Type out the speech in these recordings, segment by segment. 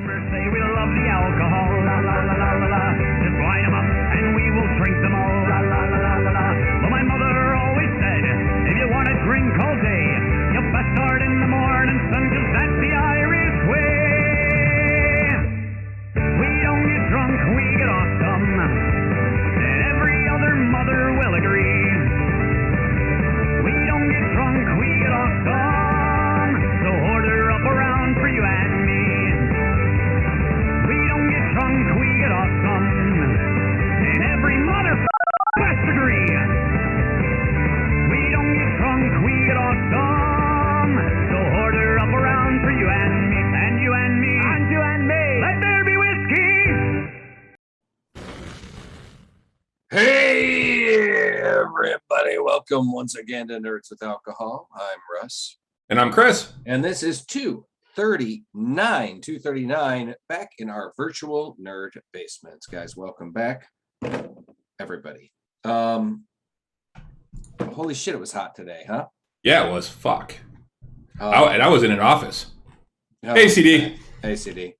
Members say we love the alcohol, la la la la la la. Just line them up and we will drink them all, la la la la la la. But my mother always said, if you want to drink all day, you best start in the morning, son, 'cause that's the Irish way. We don't get drunk, we get awesome, and every other mother will agree. We don't get drunk, we get awesome, so order up around for you and me. We don't get drunk, we get awesome, and every mother must agree. We don't get drunk, we get awesome, so order up around for you and me, and you and me, and you and me. Let there be whiskey. Hey, everybody. Welcome once again to Nerds with Alcohol. I'm Russ. And I'm Chris. And this is 239 back in our virtual nerd basements. Guys, welcome back, everybody. Holy shit, it was hot today, huh? Yeah, it was. Fuck. And I was in an office. Oh, Hey, CD. Hey, CD.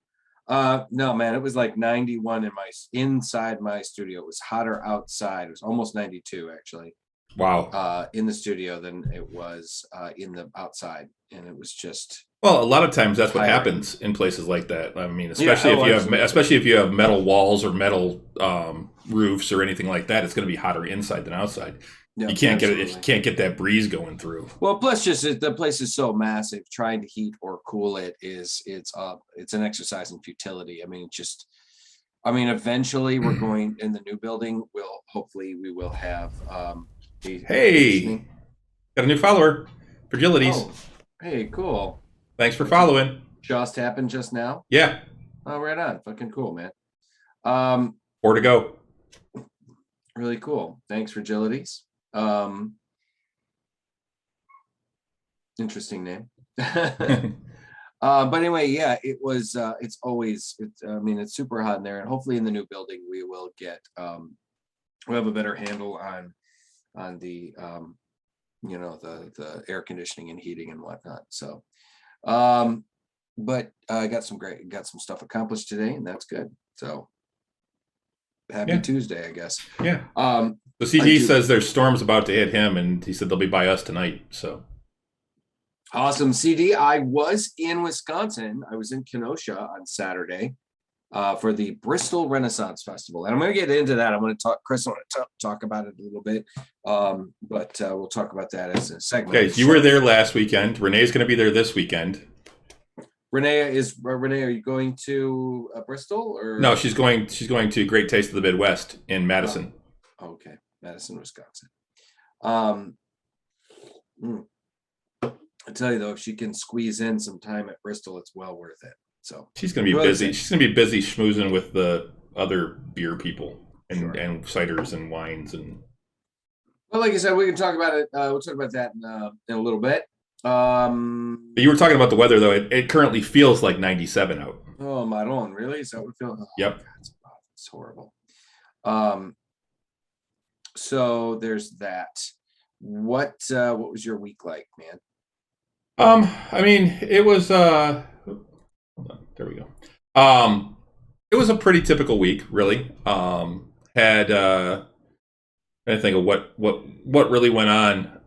No, man, it was like 91 inside my studio. It was hotter outside. It was almost 92, actually. Wow. In the studio than it was in the outside, and it was just. Well, a lot of times that's what tiring. happens in places like that. I mean, especially if you have metal walls or metal roofs or anything like that, it's going to be hotter inside than outside. Yeah, you can't absolutely. get it. You can't get that breeze going through. Well, plus just the place is so massive. Trying to heat or cool it it's an exercise in futility. I mean, eventually we're going in the new building. We will have. Hey, got a new follower, Fragilities. Oh, hey, cool. Thanks for following. Just happened just now. Yeah. Oh, right on. Fucking cool, man. 4 to go. Really cool. Thanks, Fragilities. Interesting name. But anyway, yeah, it was. It's super hot in there, and hopefully in the new building we will get. We'll have a better handle on the the air conditioning and heating and whatnot. So, but I got some stuff accomplished today, and that's good. So, happy Tuesday, I guess. Yeah. The CD says there's storms about to hit him, and he said they'll be by us tonight. So awesome, CD. I was in Wisconsin. I was in Kenosha on Saturday for the Bristol Renaissance Festival, and I'm going to get into that. I'm going to talk. Chris, I want to talk about it a little bit, but we'll talk about that as a segment. Okay, you were there last weekend. Renee's going to be there this weekend. Renee, are you going to Bristol or no? She's going to Great Taste of the Midwest in Madison. Oh, okay, Madison, Wisconsin. I tell you though, if she can squeeze in some time at Bristol, it's well worth it. So she's going to be busy. She's going to be busy schmoozing with the other beer people and ciders and wines and. Well, like I said, we can talk about it. We'll talk about that in a little bit. You were talking about the weather though. It currently feels like 97 out. Oh, my own, really? Is that what it feels? Oh, yep. God, it's horrible. So there's that. What was your week like, man? I mean, it was hold on, there we go. It was a pretty typical week, really. I think of what really went on.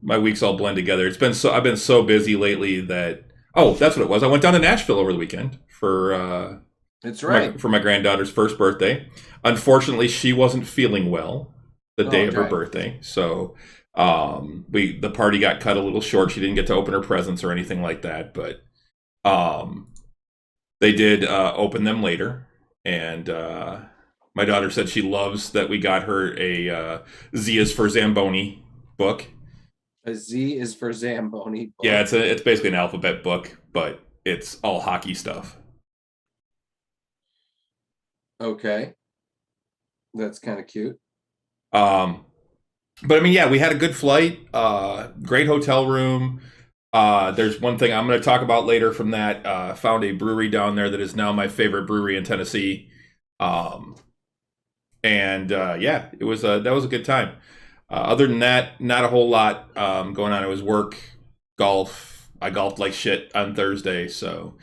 My weeks all blend together. I've been so busy lately that that's what it was. I went down to Nashville over the weekend for that's right. for my granddaughter's first birthday. Unfortunately, she wasn't feeling well the day of her birthday, so the party got cut a little short. She didn't get to open her presents or anything like that, but they did open them later, and my daughter said she loves that we got her a Z is for Zamboni book. A Z is for Zamboni book. Yeah, it's basically an alphabet book, but it's all hockey stuff. Okay, that's kind of cute. But I mean, yeah, we had a good flight, great hotel room. There's one thing I'm going to talk about later from that. Found a brewery down there that is now my favorite brewery in Tennessee. Yeah, it was that was a good time. Other than that, not a whole lot going on. It was work, golf. I golfed like shit on Thursday, so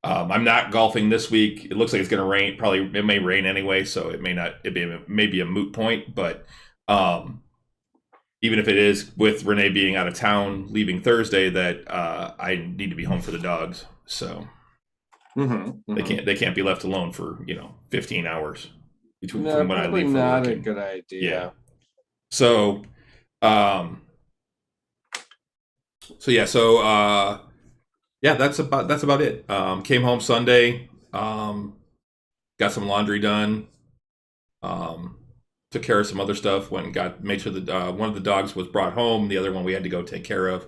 I'm not golfing this week. It looks like it's going to rain. Probably it may rain anyway, so it may not. It may be a moot point. But even if it is, with Renee being out of town, leaving Thursday, that I need to be home for the dogs. So they can't be left alone for 15 hours between No, from when I probably leave for not work. a good idea. Yeah. So, yeah, that's about it. Came home Sunday, got some laundry done, took care of some other stuff. Went and made sure that one of the dogs was brought home. The other one we had to go take care of.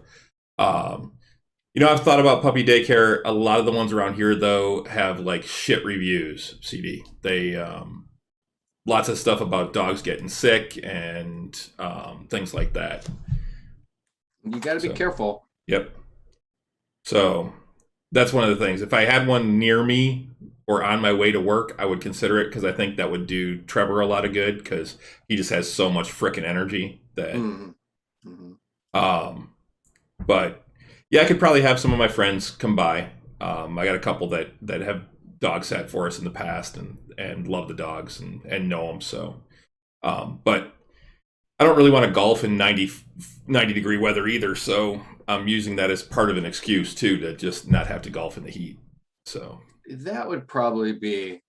I've thought about puppy daycare. A lot of the ones around here, though, have like shit reviews. CD. They lots of stuff about dogs getting sick and things like that. You got to be careful. Yep. So that's one of the things. If I had one near me or on my way to work, I would consider it, because I think that would do Trevor a lot of good, because he just has so much frickin' energy that. But yeah, I could probably have some of my friends come by. I got a couple that have dog sat for us in the past and love the dogs and know them. So, but I don't really want to golf in 90 degree weather either. So I'm using that as part of an excuse too, to just not have to golf in the heat. So that would probably be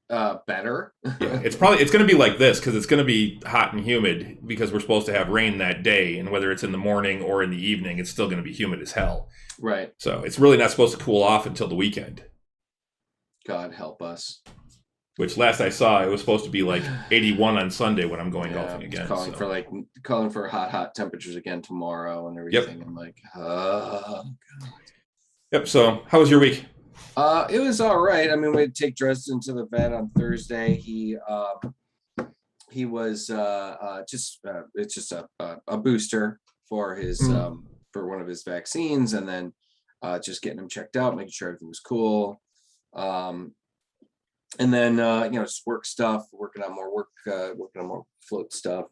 better. Yeah, it's going to be like this, because it's going to be hot and humid, because we're supposed to have rain that day, and whether it's in the morning or in the evening, it's still going to be humid as hell. Right. So it's really not supposed to cool off until the weekend. God help us. Which last I saw, it was supposed to be like 81 on Sunday when I'm going golfing again. Calling for hot temperatures again tomorrow and everything. Yep. I'm like, oh God. Yep. So how was your week? It was all right. I mean, we had to take Dresden to the vet on Thursday. He was it's just a booster for his for one of his vaccines, and then just getting him checked out, making sure everything was cool. And then just work stuff, working on more float stuff.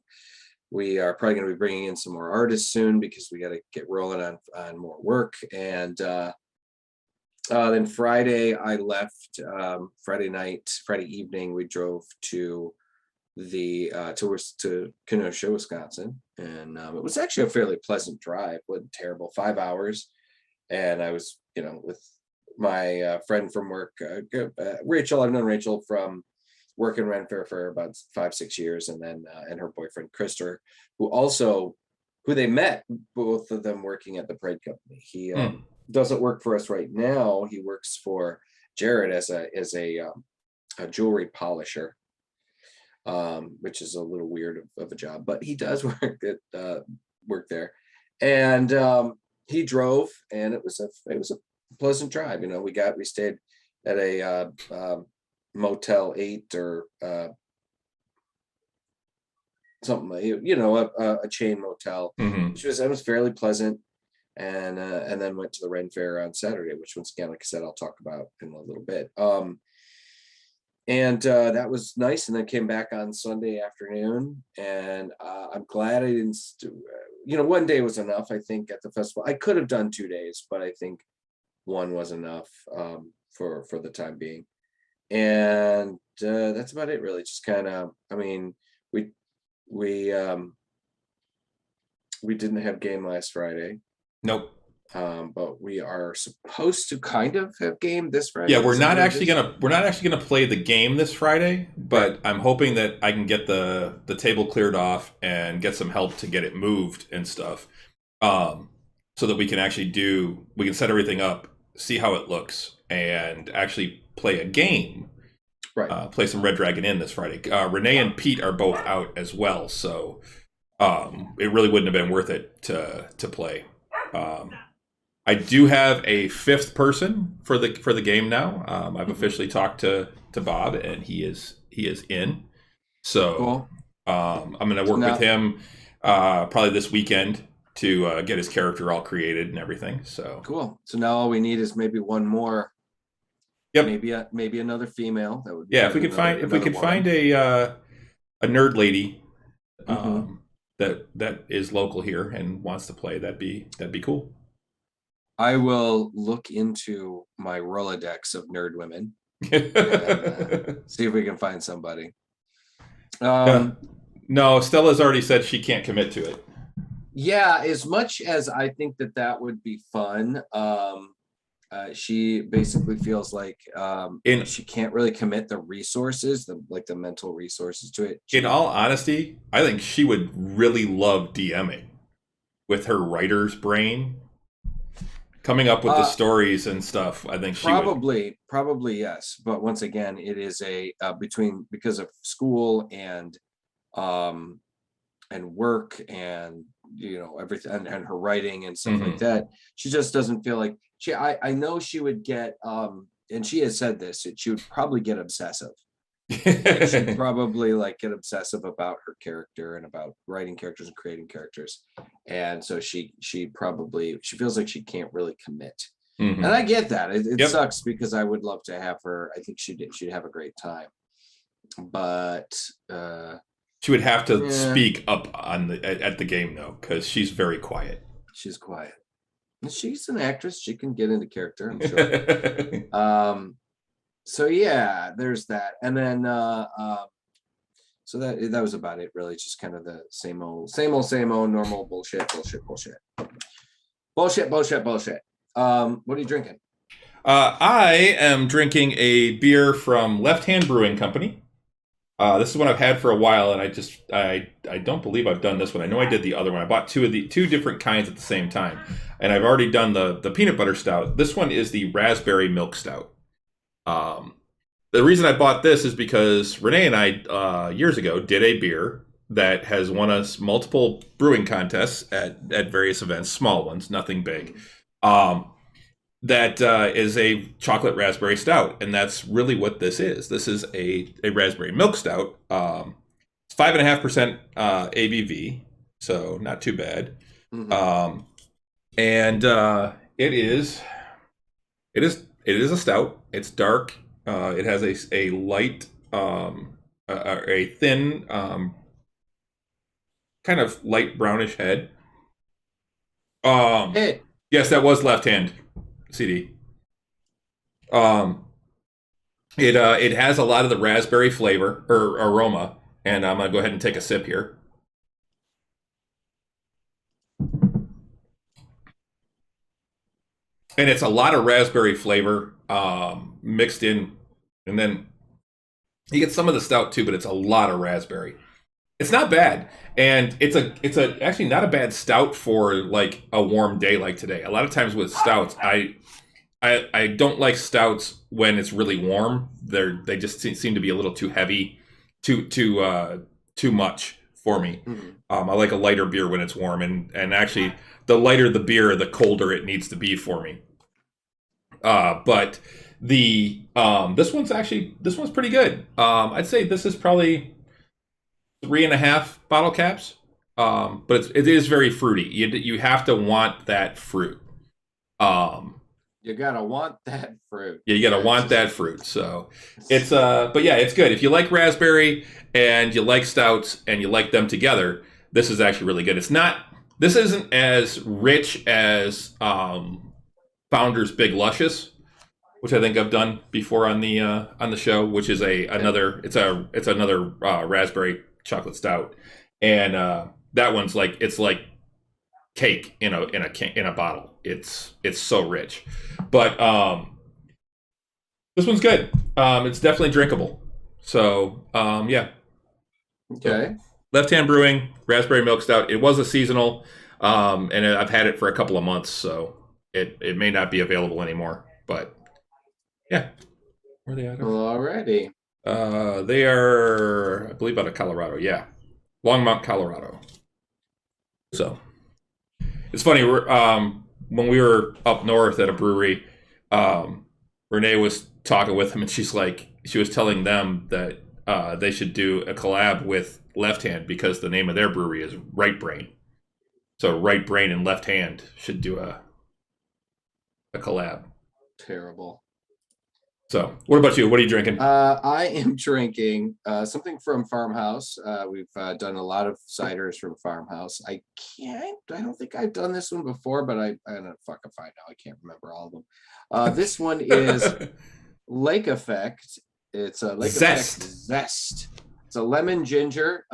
We are probably going to be bringing in some more artists soon, because we got to get rolling on more work. And then Friday I left. Friday evening we drove to to Kenosha, Wisconsin, and it was actually a fairly pleasant drive. Wasn't terrible. 5 hours, and I was with my friend from work, Rachel. I've known Rachel from work in Ren Fair for about 5-6 years, and then and her boyfriend Krister, who they met, both of them working at the Parade Company. He doesn't work for us right now. He works for Jared as a jewelry polisher, which is a little weird of a job, but he does work there. And he drove, and it was a pleasant drive. We stayed at a Motel 8 or something, a chain motel, which was fairly pleasant. And then went to the Ren Fair on Saturday, which once again, like I said, I'll talk about in a little bit. And that was nice. And then came back on Sunday afternoon, and I'm glad I didn't. One day was enough. I think at the festival, I could have done 2 days, but I think one was enough for the time being. And that's about it, really. Just kind of, I mean, we didn't have game last Friday. Nope. But we are supposed to kind of have game this Friday. Yeah, we're not actually gonna play the game this Friday, but I'm hoping that I can get the table cleared off and get some help to get it moved and stuff, so that we can set everything up, see how it looks, and actually play a game. Right. Play some Red Dragon Inn this Friday. Renee and Pete are both out as well, so it really wouldn't have been worth it to play. I do have a fifth person for the game now. I've officially talked to Bob, and he is in. So cool. I'm going to work with him probably this weekend to get his character all created and everything. So cool. So now all we need is maybe one more. Yep. Maybe another female. That would be if we could find a nerd lady that is local here and wants to play, that'd be cool. I will look into my Rolodex of nerd women and see if we can find somebody. No, Stella's already said she can't commit to it. Yeah, as much as I think that would be fun, she basically feels like she can't really commit the resources, the mental resources to it. In all honesty, I think she would really love DMing with her writer's brain, coming up with the stories and stuff. I think she would. Probably yes. But once again, it is because of school and work and everything and her writing and stuff like that. She just doesn't feel like I know she would get and she has said this, she would probably get obsessive. She'd probably get obsessive about her character and about writing characters and creating characters. And so she feels like she can't really commit. And I get that. It sucks because I would love to have her. I think she'd have a great time. But she would have to speak up at the game though, because she's very quiet. She's quiet. She's an actress. She can get into character, I'm sure. So yeah, there's that. And then so that was about it, really. Just kind of the same old normal bullshit. What are you drinking? I am drinking a beer from Left Hand Brewing Company. This is one I've had for a while, and I don't believe I've done this one. I know I did the other one. I bought two different kinds at the same time, and I've already done the peanut butter stout. This one is the raspberry milk stout. The reason I bought this is because Renee and I years ago did a beer that has won us multiple brewing contests at various events, small ones, nothing big. That is a chocolate raspberry stout, and that's really what this is. This is a raspberry milk stout. It's 5.5% ABV, so not too bad. And it is a stout. It's dark. It has a light, a thin, kind of light brownish head. Yes, that was Left Hand CD. It has a lot of the raspberry flavor or aroma, and I'm gonna go ahead and take a sip here. And it's a lot of raspberry flavor mixed in, and then you get some of the stout too, but it's a lot of raspberry. It's not bad, and it's actually not a bad stout for like a warm day like today. A lot of times with stouts, I don't like stouts when it's really warm. They just seem to be a little too heavy, too much for me. I like a lighter beer when it's warm, and actually the lighter the beer, the colder it needs to be for me. But this one's pretty good. I'd say this is probably 3.5 bottle caps. But it is very fruity. You have to want that fruit. You gotta want that fruit. Yeah, you gotta want that fruit. So it's but yeah, it's good. If you like raspberry and you like stouts and you like them together, this is actually really good. This isn't as rich as Founder's Big Luscious, which I think I've done before on the show, which is another raspberry chocolate stout, and that one's it's like cake in a bottle. It's so rich, but this one's good. It's definitely drinkable. So yeah. Okay. So, Left Hand Brewing Raspberry Milk Stout. It was a seasonal, and I've had it for a couple of months, so it may not be available anymore. But yeah, where are they at? Alrighty. They are, I believe, out of Colorado. Yeah, Longmont, Colorado. So it's funny. When we were up north at a brewery, Renee was talking with them, and she was telling them that they should do a collab with Left Hand because the name of their brewery is Right Brain. So Right Brain and Left Hand should do a collab. Terrible. So, what about you? What are you drinking? I am drinking something from Farmhouse. We've done a lot of ciders from Farmhouse. I don't think I've done this one before, but I don't fuck if I know. I can't remember all of them. This one is Lake Effect. It's a Lake Zest. Effect Zest. It's a lemon ginger.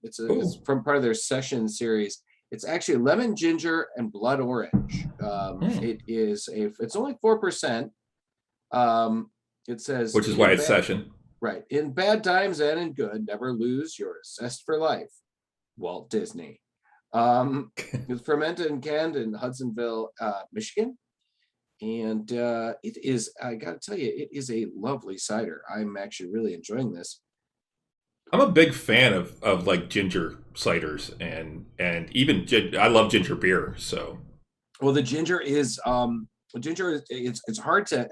It's from part of their session series. It's actually lemon ginger and blood orange. It's only 4%. It says, which is why it's session. Right. In bad times and in good, never lose your zest for life. Walt Disney. It's fermented and canned in Hudsonville, Michigan. And it is, I got to tell you, it is a lovely cider. I'm actually really enjoying this. I'm a big fan of like ginger ciders and even I love ginger beer. So, well, the ginger is it's hard to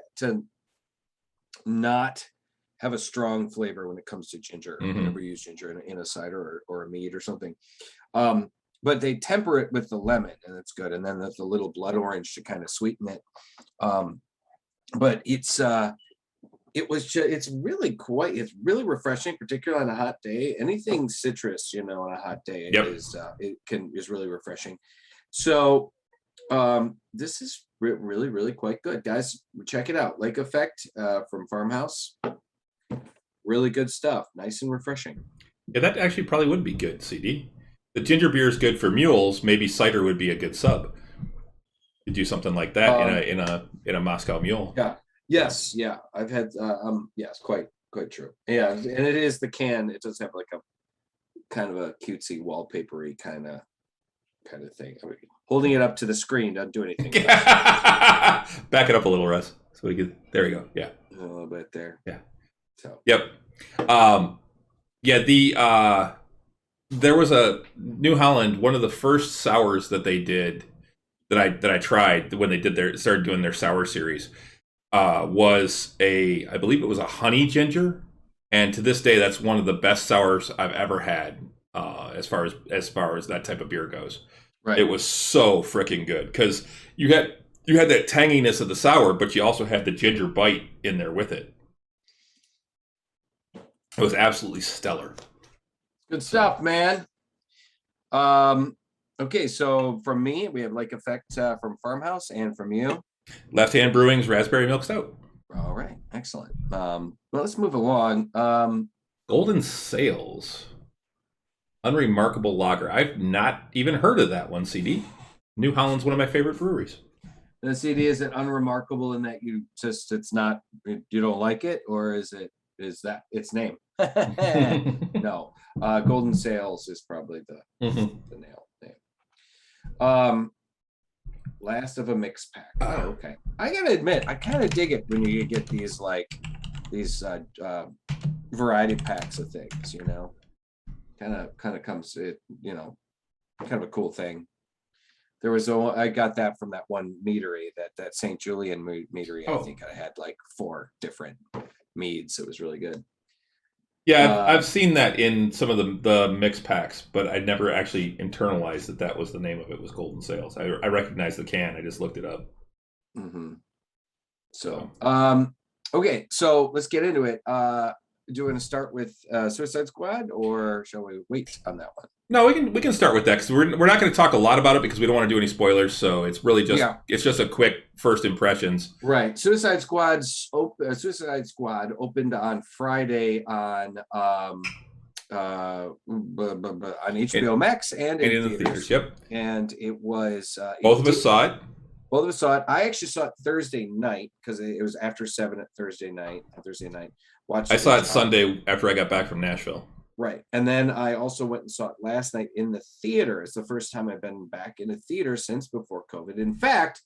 not have a strong flavor when it comes to ginger. Whenever you use ginger in a cider or a mead or something, but they temper it with the lemon, and it's good. And then the little blood orange to kind of sweeten it. But it's really refreshing, particularly on a hot day. Anything citrus, on a hot day is really refreshing. So this is really, really quite good, guys. Check it out. Lake Effect from Farmhouse. Really good stuff. Nice and refreshing. Yeah, that actually probably would be good, CD. The ginger beer is good for mules. Maybe cider would be a good sub. You do something like that in a Moscow Mule. Yeah. Yes. Yeah. I've had. Yes. Quite true. Yeah. And it is the can. It does have like a kind of a cutesy wallpapery kind of thing. I mean, holding it up to the screen doesn't do anything. Back it up a little, Russ. So we could. There we go. Yeah. A little bit there. Yeah. So. Yep. There was a New Holland, one of the first sours that they did that I tried when they started doing their sour series, was I believe it was a honey ginger, and to this day that's one of the best sours I've ever had, as far as that type of beer goes. Right. It was so freaking good because you had that tanginess of the sour, but you also had the ginger bite in there with it. It was absolutely stellar. Good stuff, man. Okay, so from me, we have Lake Effect from Farmhouse, and from you, Left Hand Brewing's Raspberry Milk Stout. All right, excellent. Well, let's move along. Golden Sails, Unremarkable Lager. I've not even heard of that one, CD. New Holland's one of my favorite breweries. The CD, is it unremarkable in that you don't like it, or is that its name? No. Golden Sails is probably the nail name. Last of a mixed pack. Oh, okay. I gotta admit, I kind of dig it when you get these variety packs of things. Kind of comes it. Kind of a cool thing. I got that from that one meadery, that St. Julian meadery. Oh. I think I had like 4 different meads. It was really good. Yeah, I've seen that in some of the mix packs, but I never actually internalized that was the name of it, was Golden Sails. I recognized the can. I just looked it up. Mm-hmm. So, okay, so let's get into it. Do you want to start with Suicide Squad, or shall we wait on that one? No, we can start with that because we're not going to talk a lot about it because we don't want to do any spoilers. So it's really just it's just a quick first impressions. Right. Suicide Squad opened on Friday on HBO Max and in the theaters. Yep. And it was both of us saw it. Both of us saw it. I actually saw it Thursday night because it was after 7 at Thursday night. I saw it Sunday after I got back from Nashville. Right. And then I also went and saw it last night in the theater. It's the first time I've been back in a theater since before COVID. In fact,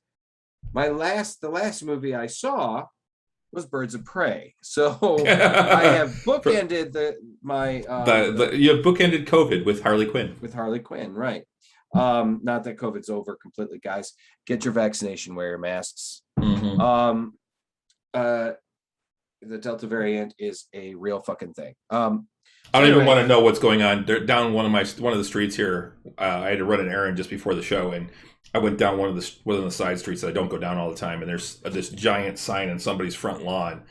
the last movie I saw was Birds of Prey. So I have bookended you have bookended COVID with Harley Quinn. With Harley Quinn, right. Not that COVID's over completely, guys. Get your vaccination, wear your masks. Mm-hmm. The Delta variant is a real fucking thing. I don't even want to know what's going on. They're down one of the streets here. I had to run an errand just before the show, and I went down one of the side streets that I don't go down all the time. And there's this giant sign in somebody's front lawn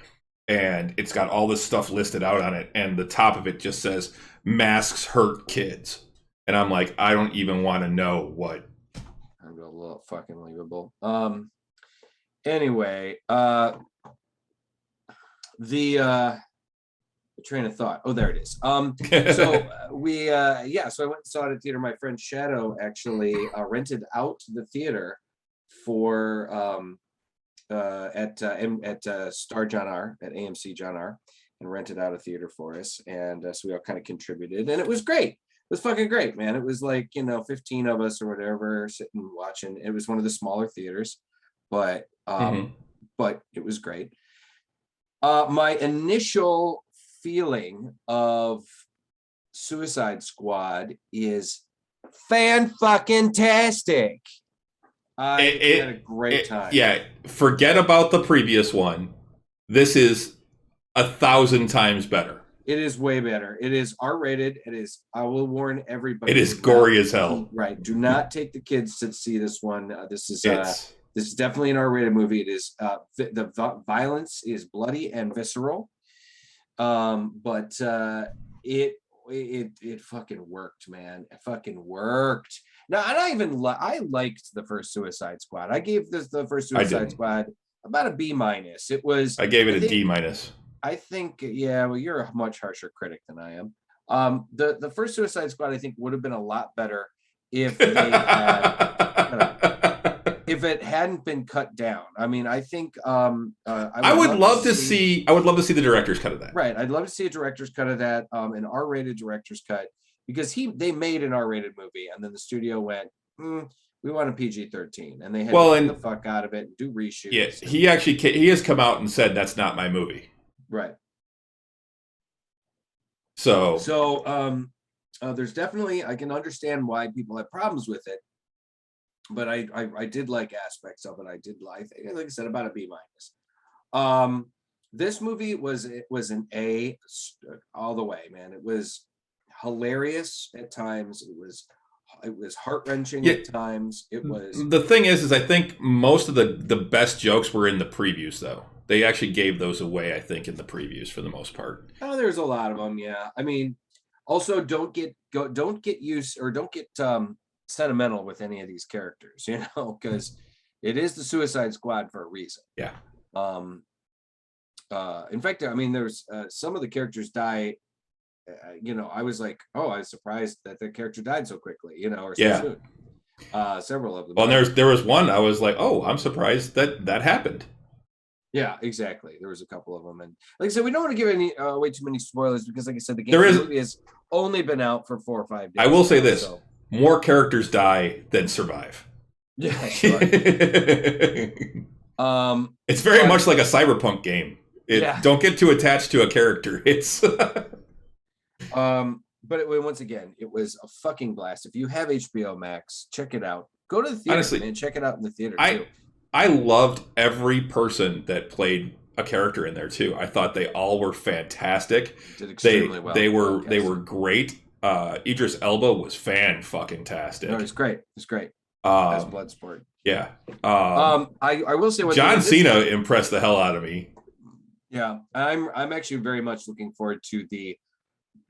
and it's got all this stuff listed out on it, and the top of it just says masks hurt kids, and I'm like, I don't even want to know what. I'm a little fucking believable. Anyway, the train of thought. Oh, there it is. So we so I went and saw it at theater. My friend Shadow actually rented out the theater for at Star John R at AMC John R, and rented out a theater for us, and so we all kind of contributed, and it was great. It was fucking great, man. It was like 15 of us or whatever sitting watching. It was one of the smaller theaters, but but it was great. My initial feeling of Suicide Squad is fan-fucking-tastic. I had a great time. Yeah, forget about the previous one. This is 1,000 times better. It is way better. It is R-rated. It is. I will warn everybody. It is gory as hell. Right. Do not take the kids to see this one. This is definitely an R-rated movie. It is. The violence is bloody and visceral. But it fucking worked, man. It fucking worked. Now, I liked the first Suicide Squad. I gave the first Suicide Squad about a B-. It was. I gave it a D-. I think, yeah, well, you're a much harsher critic than I am. The first Suicide Squad, I think, would have been a lot better if they had, if it hadn't been cut down. I mean, I think I would love to see the director's cut of that. Right, I'd love to see a director's cut of that, an R-rated director's cut, because they made an R-rated movie, and then the studio went, we want a PG-13, and they had to get the fuck out of it and do reshoots. Yes, he has come out and said that's not my movie. Right. So there's definitely, I can understand why people have problems with it, but I did like aspects of it. I did like I said, about a B-. This movie was an A all the way, man. It was hilarious at times. It was heart-wrenching at times. It was. The thing is I think most of the best jokes were in the previews, though. They actually gave those away, I think, in the previews for the most part. Oh, there's a lot of them, yeah. I mean, also don't get used, or don't get sentimental with any of these characters, because it is the Suicide Squad for a reason. Yeah. In fact, I mean, there's some of the characters die. I was like, oh, I was surprised that the character died so quickly, or so soon. Several of them. Well, there was one I was like, oh, I'm surprised that happened. Yeah, exactly. There was a couple of them, and like I said, we don't want to give any way too many spoilers, because, like I said, the movie has only been out for 4 or 5 days. I will say this: more characters die than survive. Yeah, sure. It's very much like a cyberpunk game. Don't get too attached to a character. It's. But once again, it was a fucking blast. If you have HBO Max, check it out. Go to the theater. Honestly, and check it out in the theater too. I loved every person that played a character in there too. I thought they all were fantastic. Did extremely well. They were great. Idris Elba was fan-fucking-tastic. No, it's great. It's great. As Bloodsport. Yeah. I will say, John Cena impressed the hell out of me. Yeah, I'm actually very much looking forward to the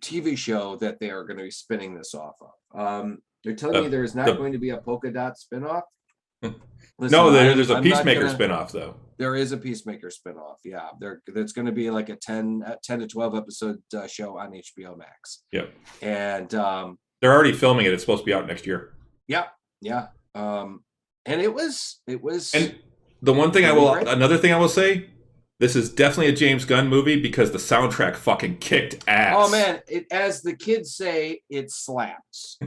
TV show that they are going to be spinning this off of. They're telling me there is not going to be a polka dot spinoff. Listen, no, there's a Peacemaker spinoff though. There is a Peacemaker spinoff. Yeah, there's going to be like a 10 to 12 episode show on HBO Max. Yep. And they're already filming it. It's supposed to be out next year. Yeah, yeah. And it was. And the one thing another thing I will say, this is definitely a James Gunn movie because the soundtrack fucking kicked ass. Oh man, as the kids say, it slaps.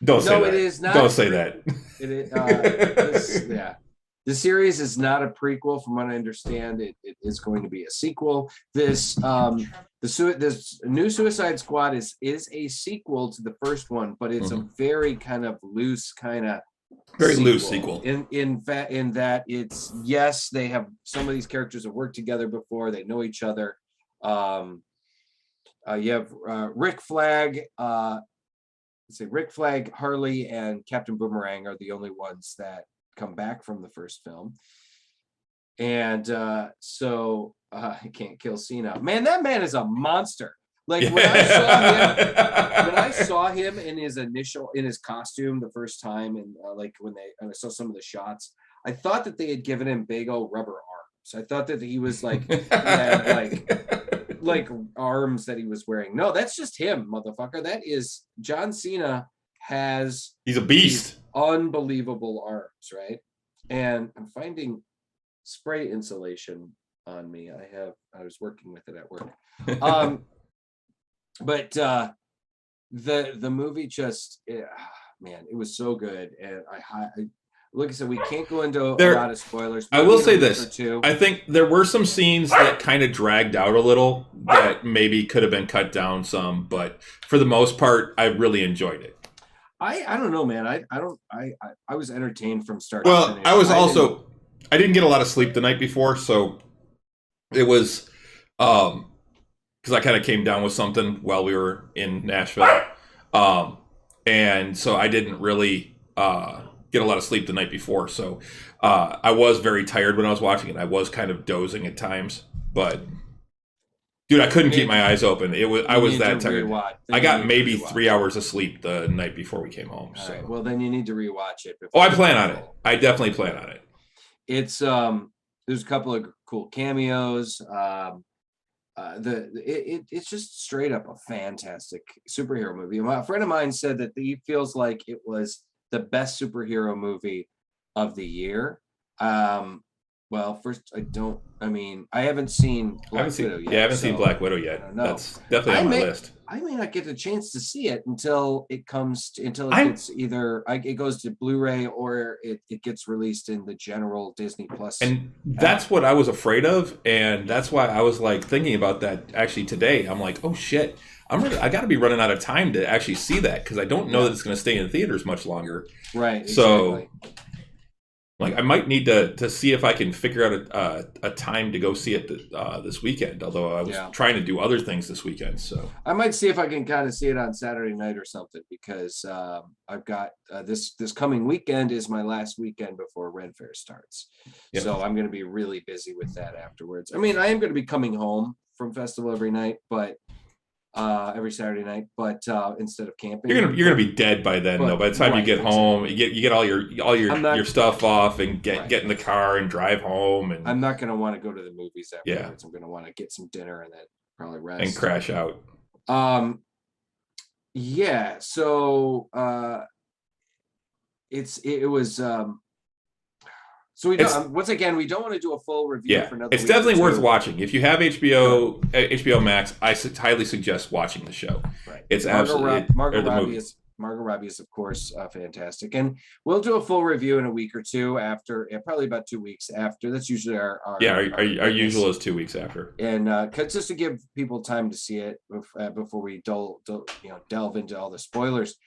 Don't say that. It is not. Don't say that. It is, yeah. The series is not a prequel, from what I understand. It is going to be a sequel. This new Suicide Squad is a sequel to the first one, but it's a very kind of loose loose sequel. In that it's, yes, they have, some of these characters have worked together before, they know each other. You have Rick Flag. Rick Flag, Harley, and Captain Boomerang are the only ones that come back from the first film. And so I can't kill Cena. Man, that man is a monster. Like when I saw him in his costume the first time, and like when I saw some of the shots, I thought that they had given him big old rubber arms. I thought that he was like, he had like arms that he was wearing. No, that's just him, motherfucker. That is John Cena he's a beast. Unbelievable arms, right? And I'm finding spray insulation on me. I was working with it at work. But the movie just, man, it was so good. And like I said, we can't go into a lot of spoilers. I will say this. I think there were some scenes that kind of dragged out a little that maybe could have been cut down some, but for the most part, I really enjoyed it. I don't know, man. I was entertained from start to finish. I didn't get a lot of sleep the night before, so it was because I kind of came down with something while we were in Nashville, and so I didn't really get a lot of sleep the night before. So I was very tired when I was watching it. I was kind of dozing at times, but dude, I couldn't keep my eyes open. I was that tired. I got maybe 3 hours of sleep the night before we came home. So. Right. Well, then you need to rewatch it. I plan on it. I definitely plan on it. It's there's a couple of cool cameos. It's just straight up a fantastic superhero movie. A friend of mine said that he feels like it was the best superhero movie of the year. Well, first, I haven't seen Black Widow yet. Yeah, I haven't seen Black Widow yet. That's definitely on my list. I may not get a chance to see it until it gets either it goes to Blu-ray or it gets released in the general Disney Plus. And that's what I was afraid of, and that's why I was like thinking about that actually today. I'm like, oh shit, I got to be running out of time to actually see that because I don't know that it's going to stay in theaters much longer. Right. So. Like I might need to see if I can figure out a time to go see it this weekend. Although I was trying to do other things this weekend, so I might see if I can kind of see it on Saturday night or something because I've got this coming weekend is my last weekend before Ren Fair starts, so I'm going to be really busy with that afterwards. I mean, I am going to be coming home from festival every night, but every Saturday night, but instead of camping, you're gonna be dead by then. Though by the time you get home, you get all your stuff off and get in the car and drive home. And I'm not gonna want to go to the movies afterwards. I'm gonna want to get some dinner and then probably rest and crash out. So it was. So once again, we don't want to do a full review for another. It's definitely worth watching. If you have HBO Max, I highly suggest watching the show. Right. It's absolutely Margot Robbie is of course fantastic, and we'll do a full review in a week or two after, probably about 2 weeks after. That's usually our usual is 2 weeks after, and just to give people time to see it before we delve into all the spoilers.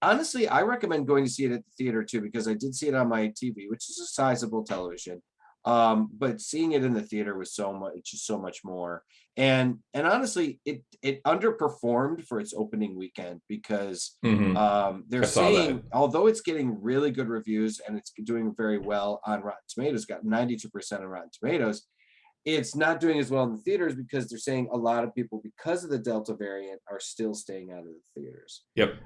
Honestly, I recommend going to see it at the theater too, because I did see it on my TV, which is a sizable television. But seeing it in the theater was so much more. And honestly, it underperformed for its opening weekend because they're saying, although it's getting really good reviews and it's doing very well on Rotten Tomatoes, got 92% on Rotten Tomatoes, it's not doing as well in the theaters because they're saying a lot of people, because of the Delta variant, are still staying out of the theaters. Yep.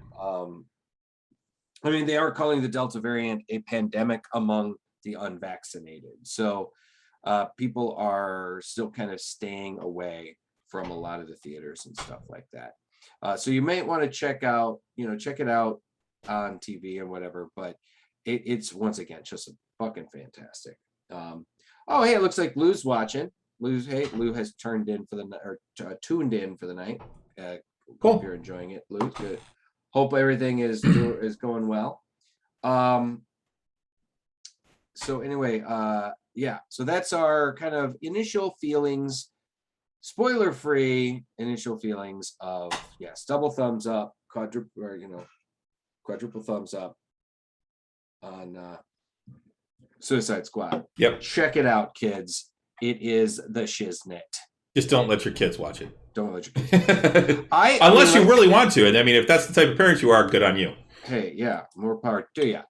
I mean, they are calling the Delta variant a pandemic among the unvaccinated. So people are still kind of staying away from a lot of the theaters and stuff like that. So you may want to check it out on TV and whatever, but it's once again, just fucking fantastic. Hey, it looks like Lou's watching. Lou has tuned in for the night. Cool. Hope you're enjoying it, Lou. Good. Hope everything is going well. So anyway, so that's our kind of initial feelings, spoiler-free initial feelings of double thumbs up, quadruple thumbs up on Suicide Squad. Yep. Check it out, kids. It is the shiznit. Just don't let your kids watch it. Don't let your kids. Unless you really want to. And I mean, if that's the type of parents you are, good on you. Hey, yeah, more power to you.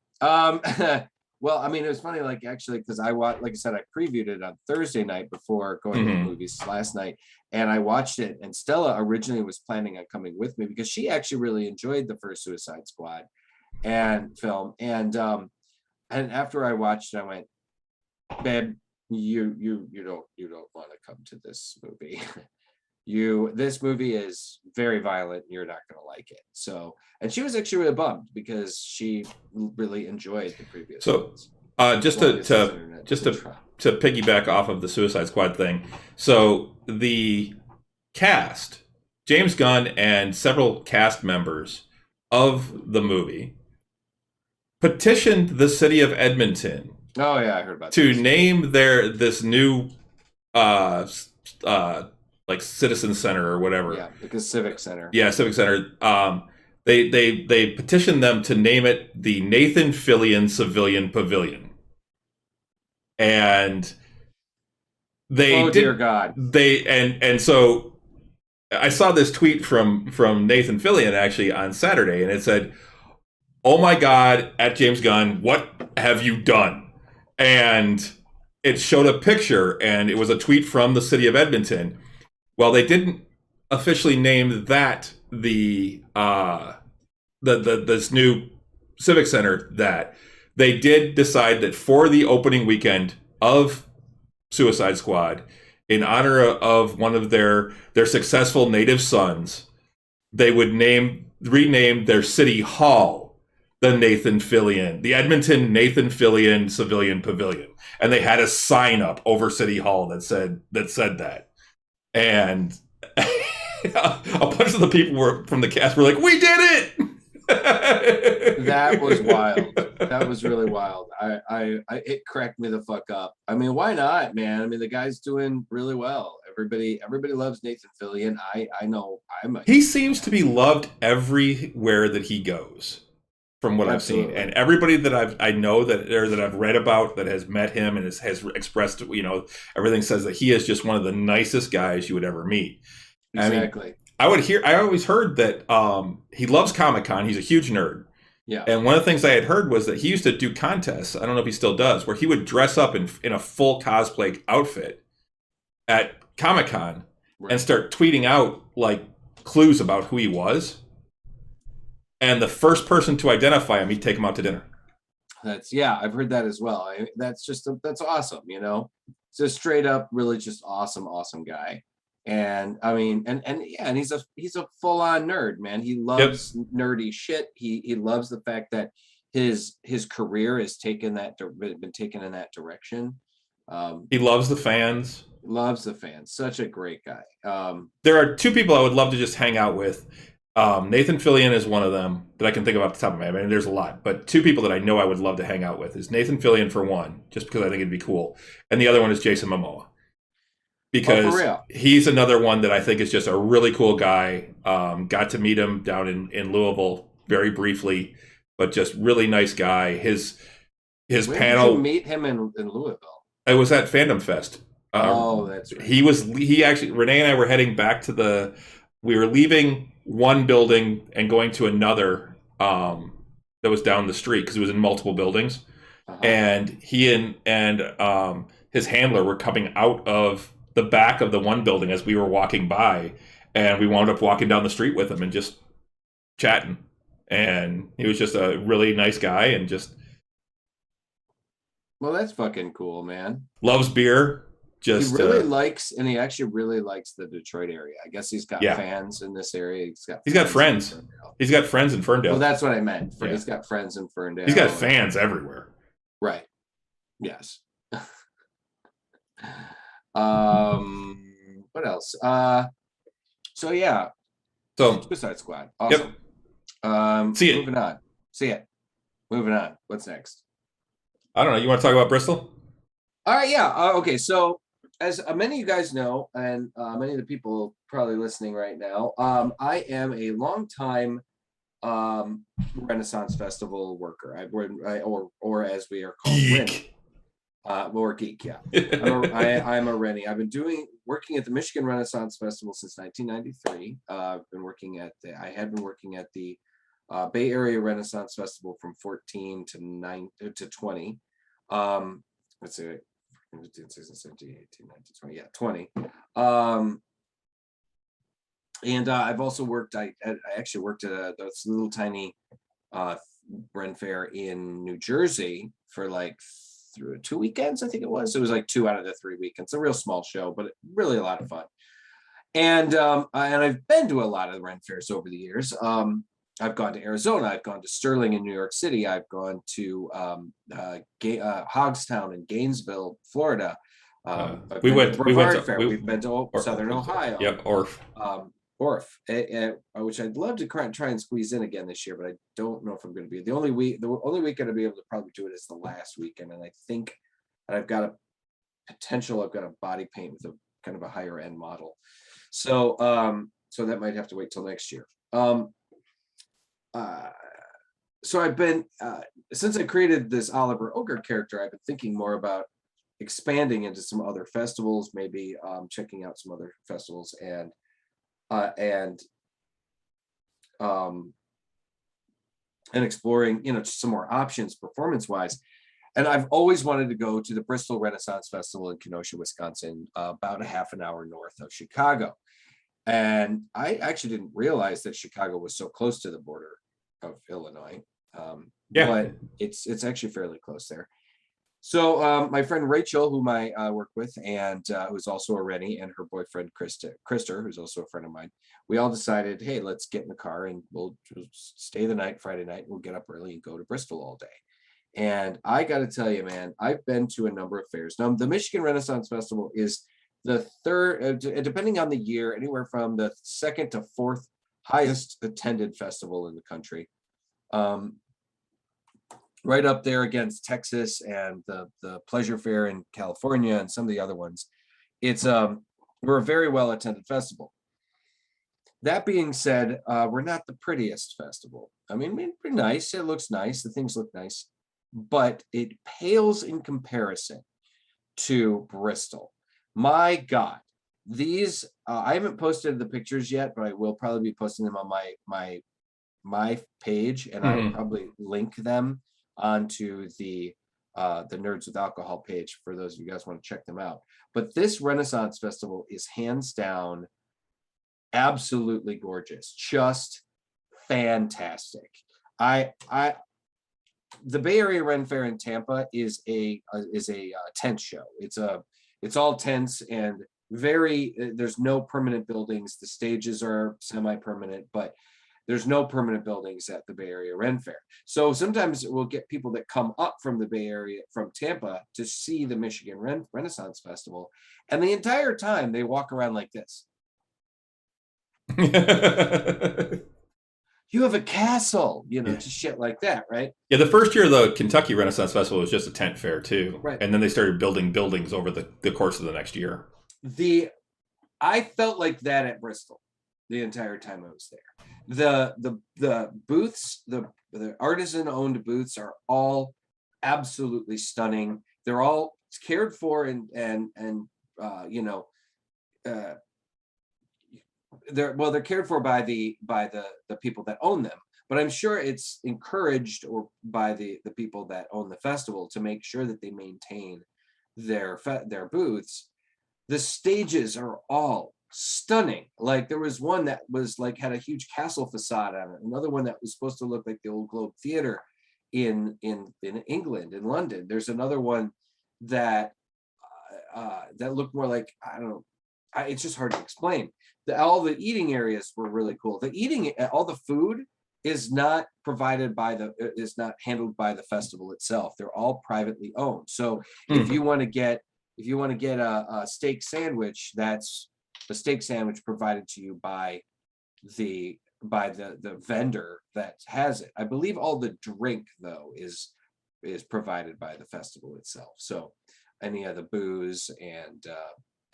Well, I mean, it was funny, like actually, because like I said, I previewed it on Thursday night before going to the movies last night, and I watched it. And Stella originally was planning on coming with me because she actually really enjoyed the first Suicide Squad and film. And after I watched it, I went, babe, you don't want to come to this movie. This movie is very violent. You're not going to like it. So, and she was actually really bummed because she really enjoyed the previous. So, just to piggyback off of the Suicide Squad thing. So the cast, James Gunn and several cast members of the movie petitioned the city of Edmonton. Oh yeah, I heard about to name this new like Citizen Center or whatever. Yeah, like a Civic Center. Yeah, Civic Center. They petitioned them to name it the Nathan Fillion Civilian Pavilion. And they dear God. And so I saw this tweet from Nathan Fillion actually on Saturday, and it said, "Oh my God, at James Gunn, what have you done?" And it showed a picture, and it was a tweet from the city of Edmonton. Well, they didn't officially name that this new Civic Center that. They did decide that for the opening weekend of Suicide Squad, in honor of one of their successful native sons, they would rename their city hall the Edmonton Nathan Fillion Civilian Pavilion. And they had a sign up over City Hall that said that. And a bunch of the people from the cast were like, "We did it!" That was wild. That was really wild. It cracked me the fuck up. I mean, why not, man? I mean, the guy's doing really well. Everybody loves Nathan Fillion. I know. He seems to be loved everywhere that he goes, from what Absolutely. I've seen, and everybody that I know that I've read about that has met him and has expressed, everything says that he is just one of the nicest guys you would ever meet. Exactly. I always heard that he loves Comic-Con. He's a huge nerd. Yeah. And one of the things I had heard was that he used to do contests. I don't know if he still does, where he would dress up in a full cosplay outfit at Comic-Con and start tweeting out like clues about who he was. And the first person to identify him, he'd take him out to dinner. I've heard that as well. That's awesome. It's a straight up, really just awesome guy. And I mean, and he's a full on nerd, man. He loves nerdy shit. He loves the fact that his career has been taken in that direction. He loves the fans. Such a great guy. There are two people I would love to just hang out with. Nathan Fillion is one of them that I can think of off the top of my head. I mean, there's a lot, but two people that I know I would love to hang out with is Nathan Fillion for one, just because I think it'd be cool, and the other one is Jason Momoa. Because he's another one that I think is just a really cool guy. Got to meet him down in Louisville very briefly, but just really nice guy. His panel. Did you meet him in Louisville? It was at Fandom Fest. That's right. He actually, Renee and I were heading back we were leaving one building and going to another that was down the street because it was in multiple buildings. Uh-huh. And he and his handler were coming out of the back of the one building as we were walking by, and we wound up walking down the street with him and just chatting. And he was just a really nice guy and just. Well, that's fucking cool, man. Loves beer. He actually really likes the Detroit area. I guess he's got fans in this area. He's got friends. He's got friends in Ferndale. Well, that's what I meant. He's got friends in Ferndale. He's got fans everywhere. Right. Yes. What else? Suicide Squad. Awesome. Yep. See it. Moving on. See it. Moving on. What's next? I don't know. You want to talk about Bristol? All right. Yeah. Okay. So, as many of you guys know, and many of the people probably listening right now, I am a longtime Renaissance Festival worker. Or as we are called, geek. Or geek, yeah. I'm a Rennie. I've been working at the Michigan Renaissance Festival since 1993. I had been working at the Bay Area Renaissance Festival from 14 to 20. Let's see, 15, 16, 17, 18, 19, 20, yeah, 20. And I've also worked, I actually worked at this little tiny Ren Fair in New Jersey for like through 2 weekends, I think it was. It was like 2 out of the 3 weekends. A real small show, but really a lot of fun. And I've been to a lot of Ren Fairs over the years. I've gone to Arizona. I've gone to Sterling in New York City. I've gone to Hogstown in Gainesville, Florida. We've been to Southern Ohio. Yep, Orf. Which I'd love to try and squeeze in again this year, but I don't know if I'm going to be. The only weekend I'll be able to probably do it is the last weekend, and I think that I've got a body paint with a kind of a higher end model. So that might have to wait till next year. So I've been since I created this Oliver Ogre character, I've been thinking more about expanding into some other festivals, maybe checking out some other festivals and exploring, just some more options performance wise. And I've always wanted to go to the Bristol Renaissance Festival in Kenosha, Wisconsin, about a half an hour north of Chicago. And I actually didn't realize that Chicago was so close to the border of Illinois. But it's actually fairly close there. So my friend Rachel, whom I work with, and who's also a Rennie, and her boyfriend Krister, who's also a friend of mine, we all decided, hey, let's get in the car and we'll stay the night, Friday night, and we'll get up early and go to Bristol all day. And I got to tell you, man, I've been to a number of fairs. Now, the Michigan Renaissance Festival is the third, depending on the year, anywhere from the second to fourth highest attended festival in the country. Right up there against Texas and the Pleasure Fair in California and some of the other ones. We're a very well attended festival. That being said, we're not the prettiest festival. I mean, we're nice. It looks nice. The things look nice, but it pales in comparison to Bristol. My God, these I haven't posted the pictures yet, but I will probably be posting them on my page, and I will probably link them onto the Nerds with Alcohol page for those of you guys want to check them out. But this Renaissance Festival is hands down absolutely gorgeous, just fantastic. The Bay Area Ren Fair in Tampa is a tent show. It's all tents and there's no permanent buildings. The stages are semi-permanent, but there's no permanent buildings at the Bay Area Ren Fair. So sometimes we'll get people that come up from the Bay Area, from Tampa, to see the Michigan Renaissance Festival. And the entire time they walk around like this. You have a castle, just shit like that, right? Yeah, the first year the Kentucky Renaissance Festival was just a tent fair too. Right. And then they started building buildings over the course of the next year. I felt like that at Bristol the entire time I was there. The booths, the artisan owned booths are all absolutely stunning. They're all cared for and they're cared for by the people that own them, but I'm sure it's encouraged or by the people that own the festival to make sure that they maintain their booths. The stages are all stunning. Like there was one that was like had a huge castle facade on it. Another one that was supposed to look like the old Globe Theatre in England, in London. There's another one that looked more like, I don't know. It's just hard to explain. All the eating areas were really cool. All the food is not handled by the festival itself. They're all privately owned. So if you want to get a steak sandwich, that's the steak sandwich provided to you by the vendor that has it. I believe all the drink though is provided by the festival itself. So any of the booze and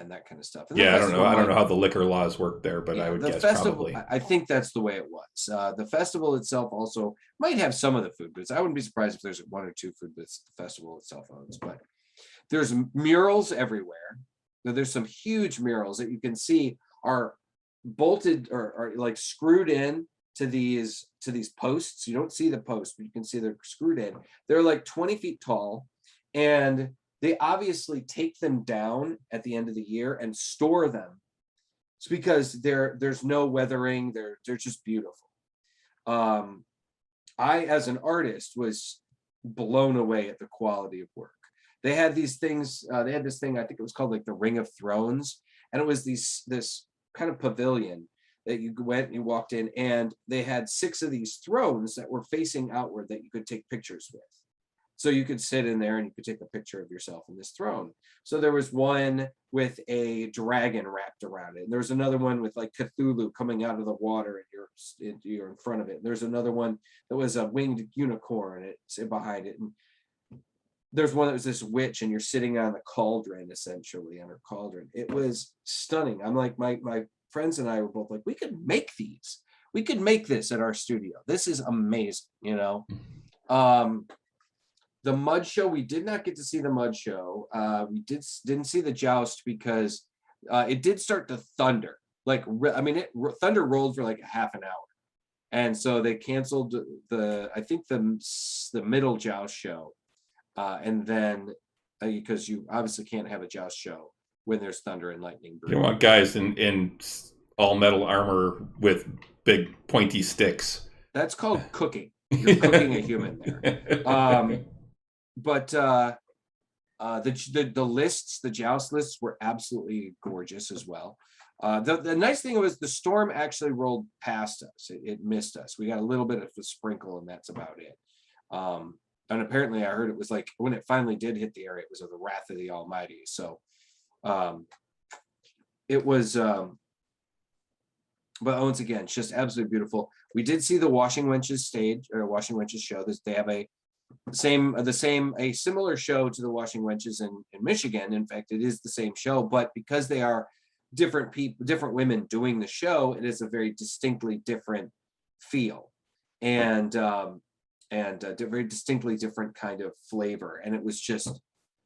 that kind of stuff. And yeah, I don't know how the liquor laws work there, but I would guess festival, probably. I think that's the way it was. The festival itself also might have some of the food booths. I wouldn't be surprised if there's 1 or 2 food booths the festival itself owns, but there's murals everywhere. There's some huge murals that you can see are bolted or are like screwed in to these posts. You don't see the posts, but you can see they're screwed in. They're like 20 feet tall, And they obviously take them down at the end of the year and store them. It's because there's no weathering. They're just beautiful. I, as an artist, was blown away at the quality of work. They had these things. They had this thing. I think it was called like the Ring of Thrones, and it was this kind of pavilion that you went and you walked in, and they had 6 of these thrones that were facing outward that you could take pictures with. So you could sit in there and you could take a picture of yourself in this throne. So there was one with a dragon wrapped around it. And there was another one with like Cthulhu coming out of the water and you're in front of it. And there's another one that was a winged unicorn and it's behind it. And there's one that was this witch and you're sitting on the cauldron, essentially, on her cauldron. It was stunning. I'm like, my friends and I were both like, we could make these. We could make this at our studio. This is amazing, you know? The mud show, we did not get to see the mud show. We didn't see the joust because it did start to thunder. Like, I mean, thunder rolled for like a half an hour. And so they canceled I think the middle joust show. And then, because you obviously can't have a joust show when there's thunder and lightning. You don't want guys in all metal armor with big pointy sticks. That's called cooking. You're cooking a human there. But the lists, the joust lists were absolutely gorgeous as well. The nice thing was the storm actually rolled past us. It missed us. We got a little bit of a sprinkle and that's about it. And apparently I heard it was like, when it finally did hit the area, it was of the wrath of the Almighty. So it was, but once again, it's just absolutely beautiful. We did see the Washing Wenches stage, or Washing Wenches show. They have a similar show to the Washing Wenches in Michigan. In fact, it is the same show, but because they are different people, different women doing the show, it is a very distinctly different feel and a very distinctly different kind of flavor. And it was just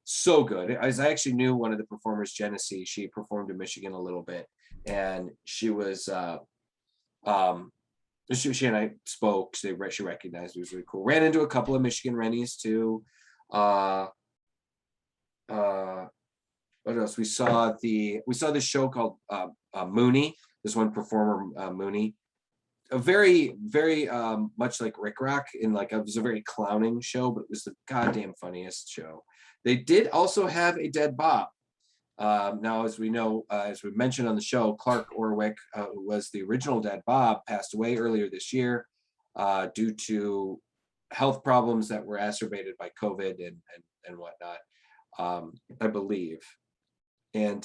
so good. I actually knew one of the performers, Genesee. She performed in Michigan a little bit, and she was she and I spoke. She recognized it was really cool. Ran into a couple of Michigan Rennies too. What else? We saw this show called Mooney. This one performer, Mooney, a very, very much like Rick Rock in like it was a very clowning show, but it was the goddamn funniest show. They did also have a dead Bob. Now, as we know, as we mentioned on the show, Clark Orwick, who was the original Dead Bob, passed away earlier this year due to health problems that were exacerbated by COVID and whatnot, I believe. And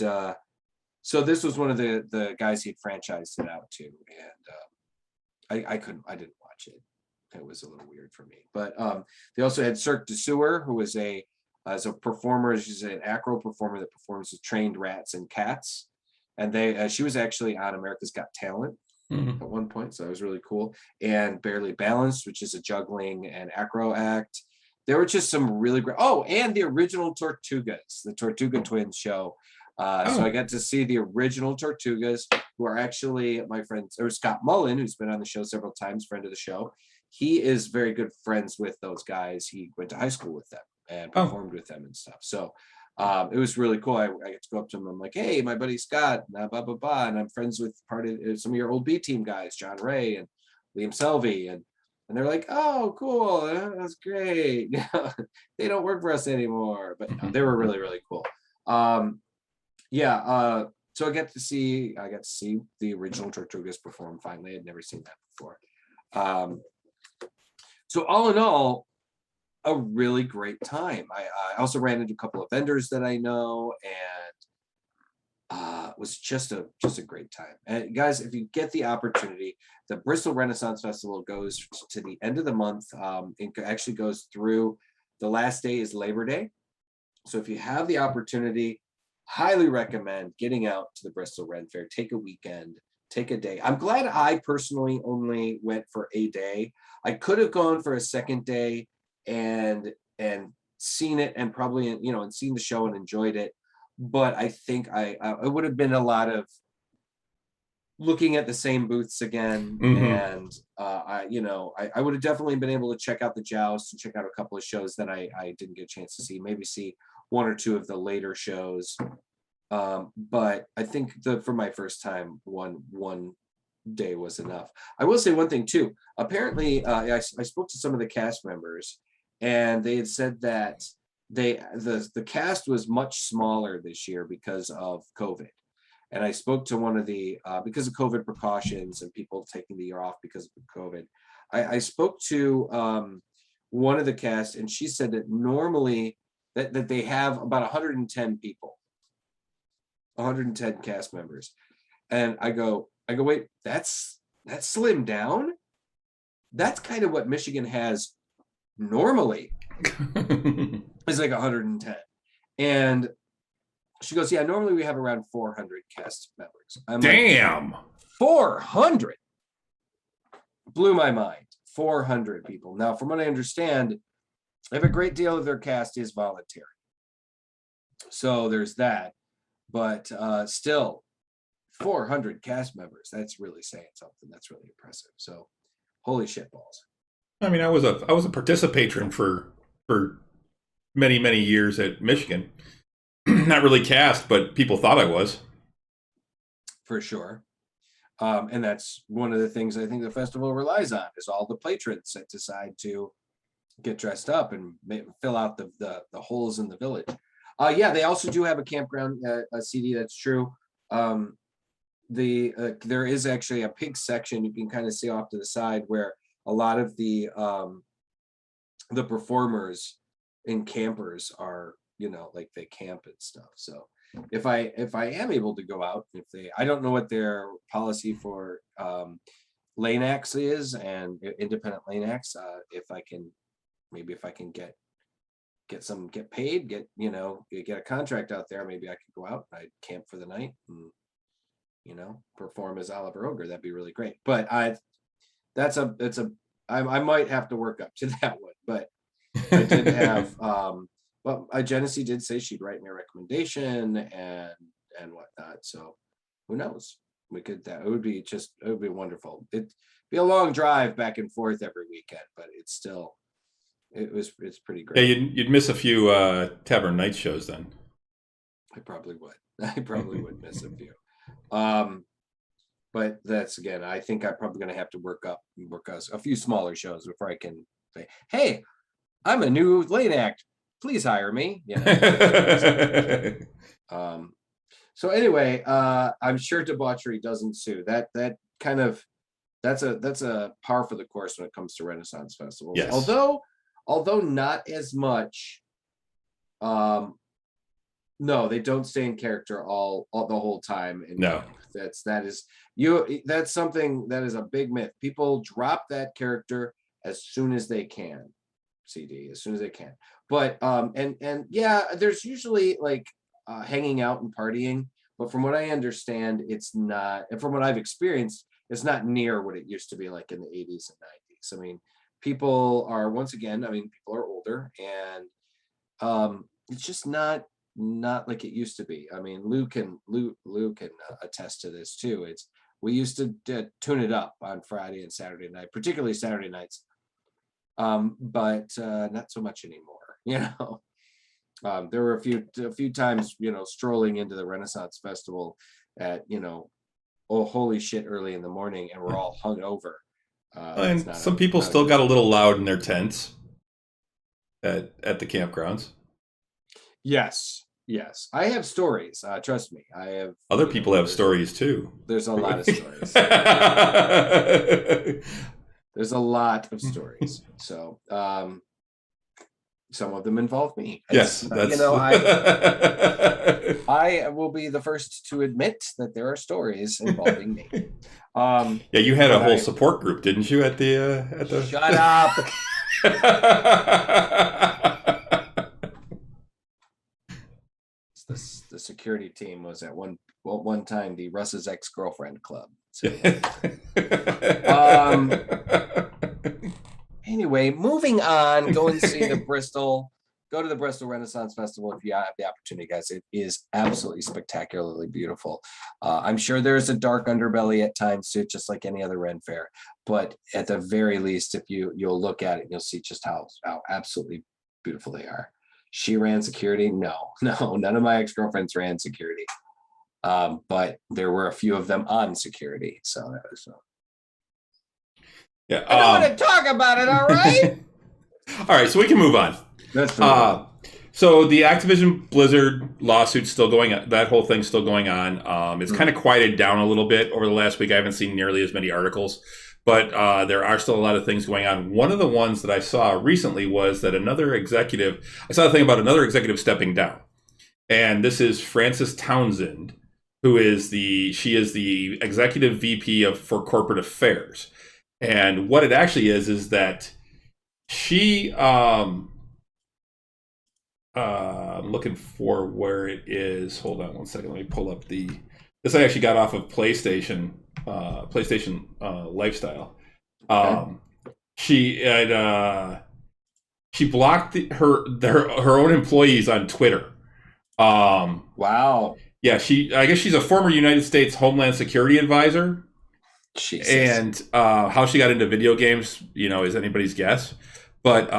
so this was one of the guys he'd franchised it out to, and I didn't watch it. It was a little weird for me. But they also had Cirque du Soleil, who was as a performer, she's an acro performer that performs with trained rats and cats. And she was actually on America's Got Talent at one point, so it was really cool. And Barely Balanced, which is a juggling and acro act. There were just some really great. Oh, and the original Tortugas, the Tortuga Twins show. So I got to see the original Tortugas, who are actually my friends, or Scott Mullen, who's been on the show several times, friend of the show. He is very good friends with those guys. He went to high school with them and performed with them and stuff. So it was really cool. I get to go up to him. I'm like, hey, my buddy Scott, blah, blah, blah, blah. And I'm friends with part of some of your old B team guys, John Ray and Liam Selvey. And they're like, oh, cool. That's great. They don't work for us anymore. But no, they were really, really cool. So I got to see the original Tortugas perform finally. I'd never seen that before. So all in all, a really great time. I also ran into a couple of vendors that I know, and it was just a great time. And guys, if you get the opportunity, the Bristol Renaissance Festival goes to the end of the month. It actually goes through, the last day is Labor Day. So if you have the opportunity, highly recommend getting out to the Bristol Ren Fair. Take a weekend, take a day. I'm glad I personally only went for a day. I could have gone for a second day and seen it and probably, and seen the show and enjoyed it. But I think it would have been a lot of looking at the same booths again. And I would have definitely been able to check out the Joust and check out a couple of shows that I didn't get a chance to see, maybe see one or two of the later shows. But I think for my first time, one day was enough. I will say one thing too. Apparently, I spoke to some of the cast members, and they had said that the cast was much smaller this year because of COVID. And I spoke to one of the because of COVID precautions and people taking the year off because of COVID. I spoke to one of the cast, and she said that normally that they have about 110 people, 110 cast members. And I go, wait, that's slimmed down. That's kind of what Michigan has normally. It's like 110. And she goes, yeah, normally we have around 400 cast members. I'm Damn. Like, 400 blew my mind. 400 people. Now, from what I understand, I have a great deal of their cast is voluntary. So there's that. But still, 400 cast members. That's really saying something. That's really impressive. So, holy shit balls. I mean, I was a participatron for many years at Michigan. Not really cast, but people thought I was. For sure. And that's one of the things I think the festival relies on, is all the patrons that decide to get dressed up and fill out the holes in the village. Yeah, they also do have a campground CD. That's true. There is actually a big section you can kind of see off to the side where a lot of the performers and campers are, like they camp and stuff. So if I am able to go out, I don't know what their policy for lane acts is and independent lane acts. If I can get paid, get a contract out there, maybe I could go out, I'd camp for the night and perform as Oliver Ogre. That'd be really great. But I might have to work up to that one. But I did have but Genesee did say she'd write me a recommendation and whatnot. So who knows? It would be wonderful. It'd be a long drive back and forth every weekend, but it's pretty great. Yeah, you'd miss a few Tavern Night shows then. I probably would. Miss a few. But that's, again, I think I'm probably going to have to work a few smaller shows before I can say, hey, I'm a new lane act. Please hire me. So anyway, I'm sure debauchery does ensue. That's a par for the course when it comes to Renaissance festivals. Yes. Although not as much. No, they don't stay in character all the whole time. No, that's something that is a big myth. People drop that character as soon as they can. As soon as they can. But and yeah, there's usually like hanging out and partying. But from what I understand, it's not. And from what I've experienced, it's not near what it used to be like in the 80s and 90s. I mean, people are people are older, and it's just not like it used to be. I mean, Luke can attest to this too. We used to tune it up on Friday and Saturday night, particularly Saturday nights, but not so much anymore. There were a few times, strolling into the Renaissance Festival at holy shit early in the morning, and we're all hungover. And some people still got a little loud in their tents at the campgrounds. Yes. I have stories. Trust me, I have. Other people have stories too. There's a lot of stories. There's a lot of stories. So, some of them involve me. Yes, I will be the first to admit that there are stories involving me. Yeah, you had a whole support group, didn't you? At the. Shut up. The security team was at one time the Russ's ex-girlfriend club. So, anyway, moving on, go and see the Bristol go to the Bristol Renaissance Festival if you have the opportunity, guys. It is absolutely spectacularly beautiful. I'm sure there's a dark underbelly at times too, just like any other Ren fair. But at the very least, if you'll look at it, you'll see just how absolutely beautiful they are. She ran security? No, none of my ex-girlfriends ran security. But there were a few of them on security. So that was. Yeah, I don't want to talk about it. All right. All right, so we can move on. That's fine. So the Activision Blizzard lawsuit's still going on. That whole thing's still going on. It's kind of quieted down a little bit over the last week. I haven't seen nearly as many articles, but there are still a lot of things going on. One of the ones that I saw recently was that I saw a thing about another executive stepping down. And this is Frances Townsend, who is the executive VP for corporate affairs. And what it actually is that she, I'm looking for where it is. Hold on one second. Let me pull up this I actually got off of PlayStation Lifestyle. She blocked her own employees on Twitter. Wow. Yeah, I guess she's a former United States Homeland Security advisor. Jesus. And how she got into video games, is anybody's guess. But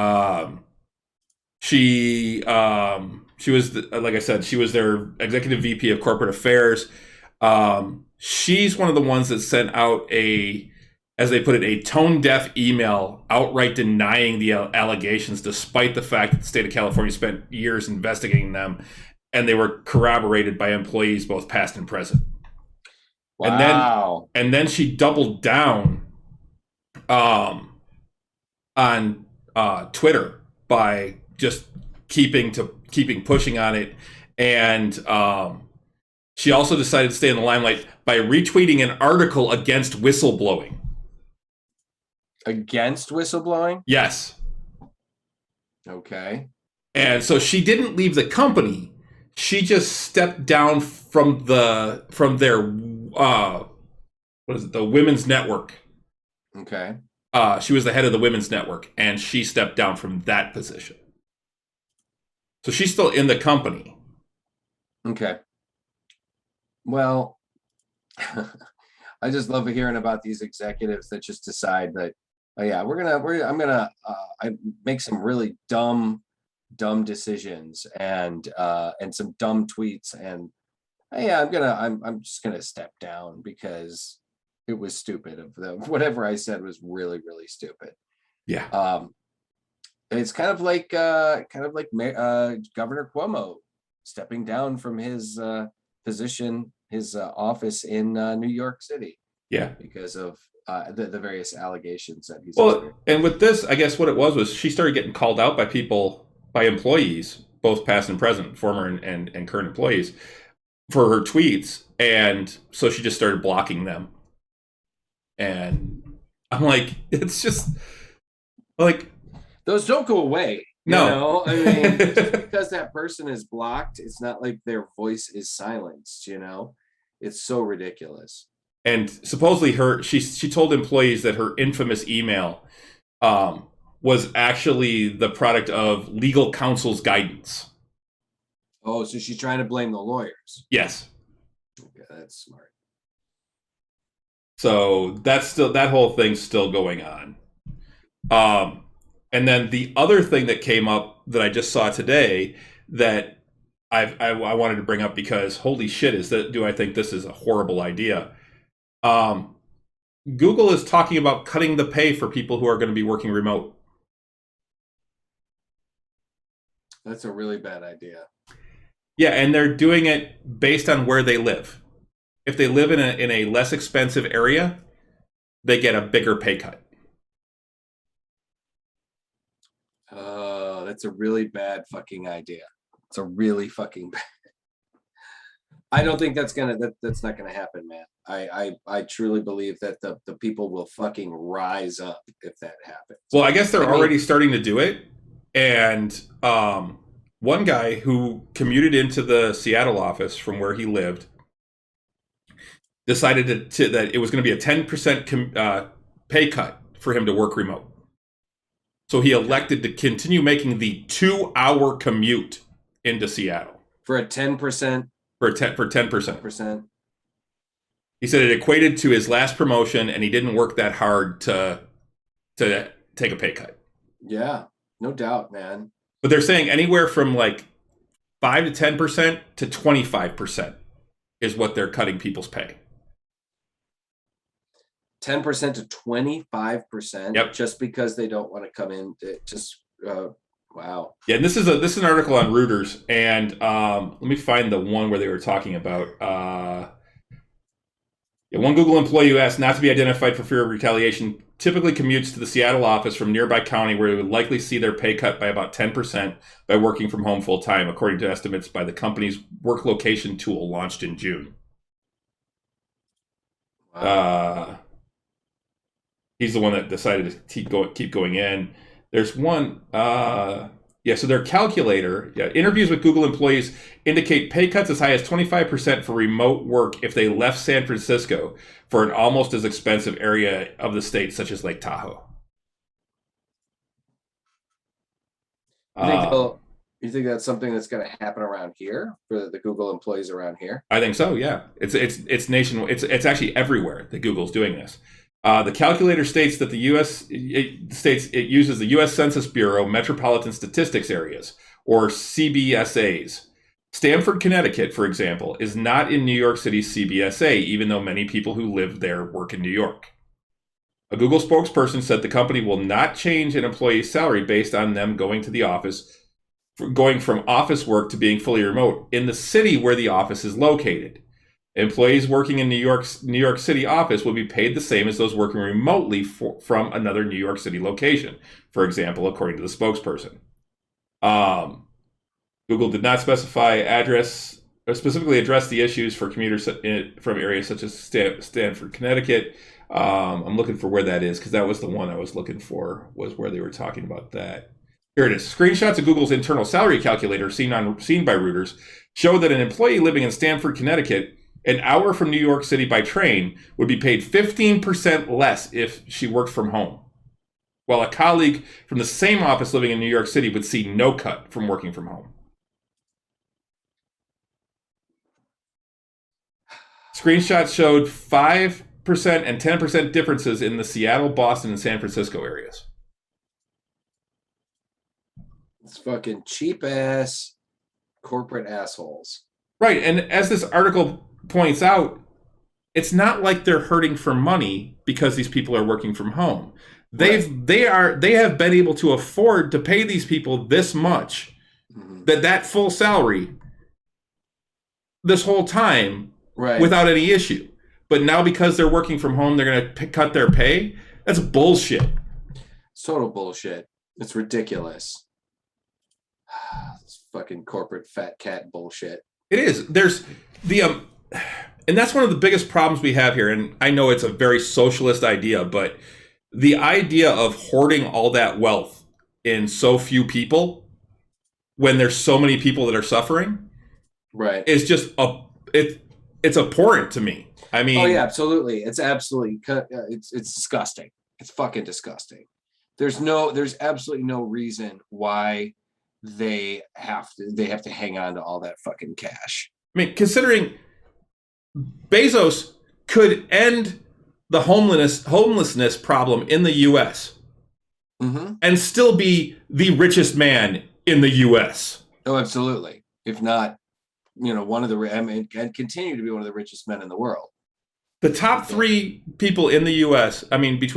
she was, like I said, she was their executive VP of corporate affairs. She's one of the ones that sent out as they put it, a tone-deaf email outright denying the allegations, despite the fact that the state of California spent years investigating them, and they were corroborated by employees both past and present. Wow. And then she doubled down on Twitter by just keeping pushing on it. And she also decided to stay in the limelight by retweeting an article against whistleblowing. Against whistleblowing? Yes. Okay. And so she didn't leave the company. She just stepped down from their the Women's Network. Okay. She was the head of the Women's Network, and she stepped down from that position. So she's still in the company. Okay. Well, I just love hearing about these executives that just decide that, oh yeah, I'm gonna make some really dumb decisions and some dumb tweets, and hey, I'm just gonna step down because it was stupid. Whatever I said was really, really stupid. Yeah. It's kind of like Governor Cuomo stepping down from his position, his office in New York City. Yeah. Because of the various allegations that he's. Well, and with this, I guess what it was she started getting called out by employees, both past and present, former and current employees, for her tweets, and so she just started blocking them. And I'm like, it's just like, those don't go away. No. I mean, just because that person is blocked, it's not like their voice is silenced. It's so ridiculous. And supposedly she told employees that her infamous email was actually the product of legal counsel's guidance. Oh, so she's trying to blame the lawyers. Yes. Okay, that's smart. So that whole thing's still going on. And then the other thing that came up that I just saw today that I wanted to bring up, because holy shit, do I think this is a horrible idea. Google is talking about cutting the pay for people who are going to be working remote. That's a really bad idea. Yeah, and they're doing it based on where they live. If they live in a less expensive area, they get a bigger pay cut. That's a really bad fucking idea. It's a really fucking bad. I don't think that's not gonna happen, man. I truly believe that the people will fucking rise up if that happens. Well, I guess they're already starting to do it. And one guy who commuted into the Seattle office from where he lived decided that it was going to be a 10% pay cut for him to work remote. So he elected to continue making the 2-hour commute into Seattle. For a 10%. For 10%. Percent. He said it equated to his last promotion, and he didn't work that hard to take a pay cut. Yeah, no doubt, man. But they're saying anywhere from like 5 to 10% to 25% is what they're cutting people's pay. 10% to 25%. Yep. Just because they don't want to come in. Wow. Yeah, and this is an article on Reuters, and let me find the one where they were talking about. One Google employee who asked not to be identified for fear of retaliation typically commutes to the Seattle office from nearby county, where they would likely see their pay cut by about 10% by working from home full time, according to estimates by the company's work location tool launched in June. Wow. He's the one that decided to keep going in. There's one. So their calculator, interviews with Google employees indicate pay cuts as high as 25% for remote work if they left San Francisco for an almost as expensive area of the state, such as Lake Tahoe. You think that's something that's going to happen around here for the Google employees around here? I think so. Yeah, it's nationwide. It's actually everywhere that Google's doing this. The calculator states that it uses the U.S. Census Bureau Metropolitan Statistics Areas, or CBSAs. Stamford, Connecticut, for example, is not in New York City's CBSA, even though many people who live there work in New York. A Google spokesperson said the company will not change an employee's salary based on them going to the office, going from office work to being fully remote in the city where the office is located. Employees working in New York City office will be paid the same as those working remotely from another New York City location, for example, according to the spokesperson. Google did not specifically address the issues for commuters from areas such as Stamford, Connecticut. I'm looking for where that is, because that was the one I was looking for, was where they were talking about that. Here it is. Screenshots of Google's internal salary calculator seen by Reuters show that an employee living in Stamford, Connecticut, an hour from New York City by train, would be paid 15% less if she worked from home, while a colleague from the same office living in New York City would see no cut from working from home. Screenshots showed 5% and 10% differences in the Seattle, Boston, and San Francisco areas. It's fucking cheap-ass corporate assholes. Right, and as this article points out, it's not like they're hurting for money because these people are working from home. They have been able to afford to pay these people this much, that full salary this whole time, without any issue. But now because they're working from home, they're going to cut their pay. That's bullshit. It's total bullshit. It's ridiculous. This fucking corporate fat cat bullshit. It is. There's the and that's one of the biggest problems we have here. And I know it's a very socialist idea, but the idea of hoarding all that wealth in so few people when there's so many people that are suffering, is just it's abhorrent to me. I mean, oh yeah, absolutely. It's absolutely it's disgusting. It's fucking disgusting. There's absolutely no reason why they have to hang on to all that fucking cash. I mean, considering Bezos could end the homelessness problem in the U.S. and still be the richest man in the U.S. Oh, absolutely. If not, one of the, and continue to be one of the richest men in the world. The top three people in the U.S. I mean, I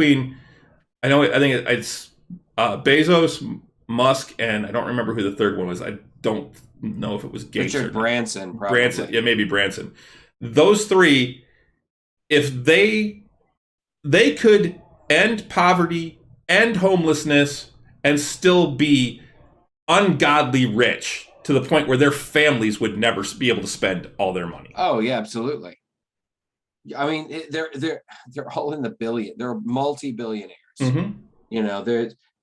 think it's Bezos, Musk, and I don't remember who the third one was. I don't know if it was Gates Richard Branson, probably. Branson, yeah, maybe Branson. Those three, if they could end poverty, end homelessness, and still be ungodly rich to the point where their families would never be able to spend all their money. Oh yeah, absolutely. I mean, they're all in the billion. They're multi-billionaires.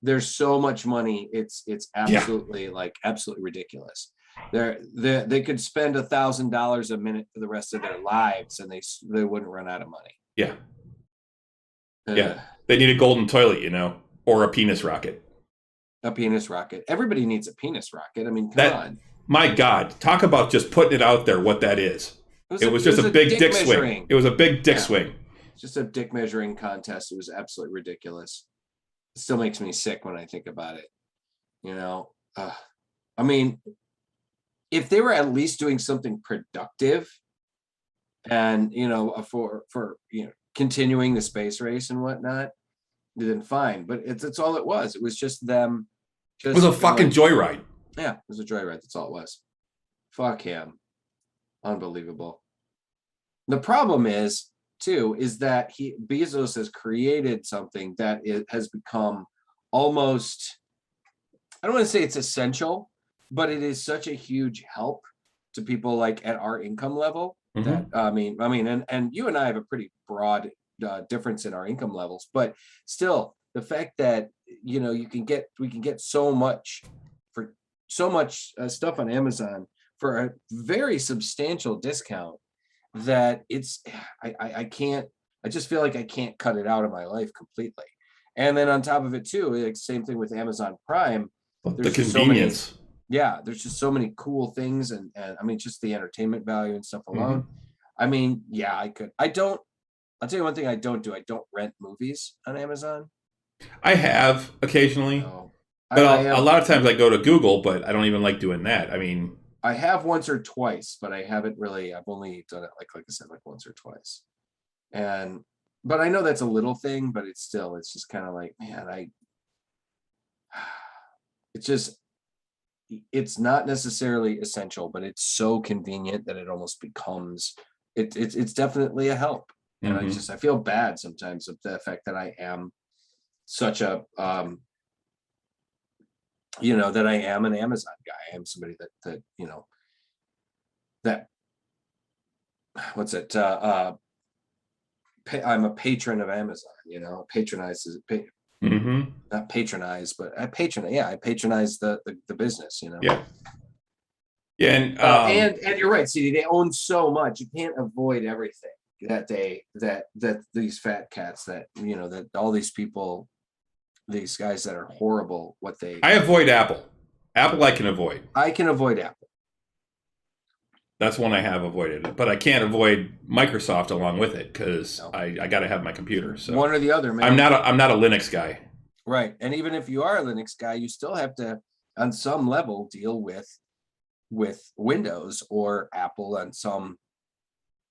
There's so much money. It's absolutely absolutely ridiculous. They could spend $1,000 a minute for the rest of their lives, and they wouldn't run out of money. Yeah. Yeah. They need a golden toilet, or a penis rocket. A penis rocket. Everybody needs a penis rocket. I mean, come That, on. my God, talk about just putting it out there. What that is? It was just a big dick swing. It was a big dick swing. Just a dick measuring contest. It was absolutely ridiculous. It still makes me sick when I think about it. You know, I mean, if they were at least doing something productive, and you know, for you know, continuing the space race and whatnot, then fine. But it's all it was. It was just them. It was a fucking joyride. Yeah, it was a joyride. That's all it was. Fuck him. Unbelievable. The problem is, too, is that Bezos has created something that has become almost, I don't want to say it's essential, but it is such a huge help to people like at our income level. That I mean, and you and I have a pretty broad difference in our income levels, but still, the fact that you know we can get so much for so much stuff on Amazon for a very substantial discount that I can't. I just feel like I can't cut it out of my life completely. And then on top of it too, like same thing with Amazon Prime. The convenience. There's just so many cool things, and I mean, just the entertainment value and stuff alone. I mean, yeah, I could. I'll tell you one thing I don't do. I don't rent movies on Amazon. I have occasionally, but a lot of times I go to Google, but I don't even like doing that. I mean, I have once or twice, but I haven't really. I've only done it like I said, like once or twice. But I know that's a little thing, but it's just kind of like, man, it's not necessarily essential, but it's so convenient that it almost becomes, it's definitely a help. And I feel bad sometimes of the fact that I am such a, you know, that I am an Amazon guy. I am somebody that, you know, that, what's it? I'm a patron of Amazon, you know, not patronize, but I patronize the business, you know. And you're right, CD, they own so much. You can't avoid everything that these fat cats, that, you know, that all these people, these guys that are horrible, I avoid Apple. I can avoid Apple. That's one I have avoided, but I can't avoid Microsoft along with it because I got to have my computer. So one or the other, man. I'm not a Linux guy. Right, and even if you are a Linux guy, you still have to, on some level, deal with Windows or Apple on some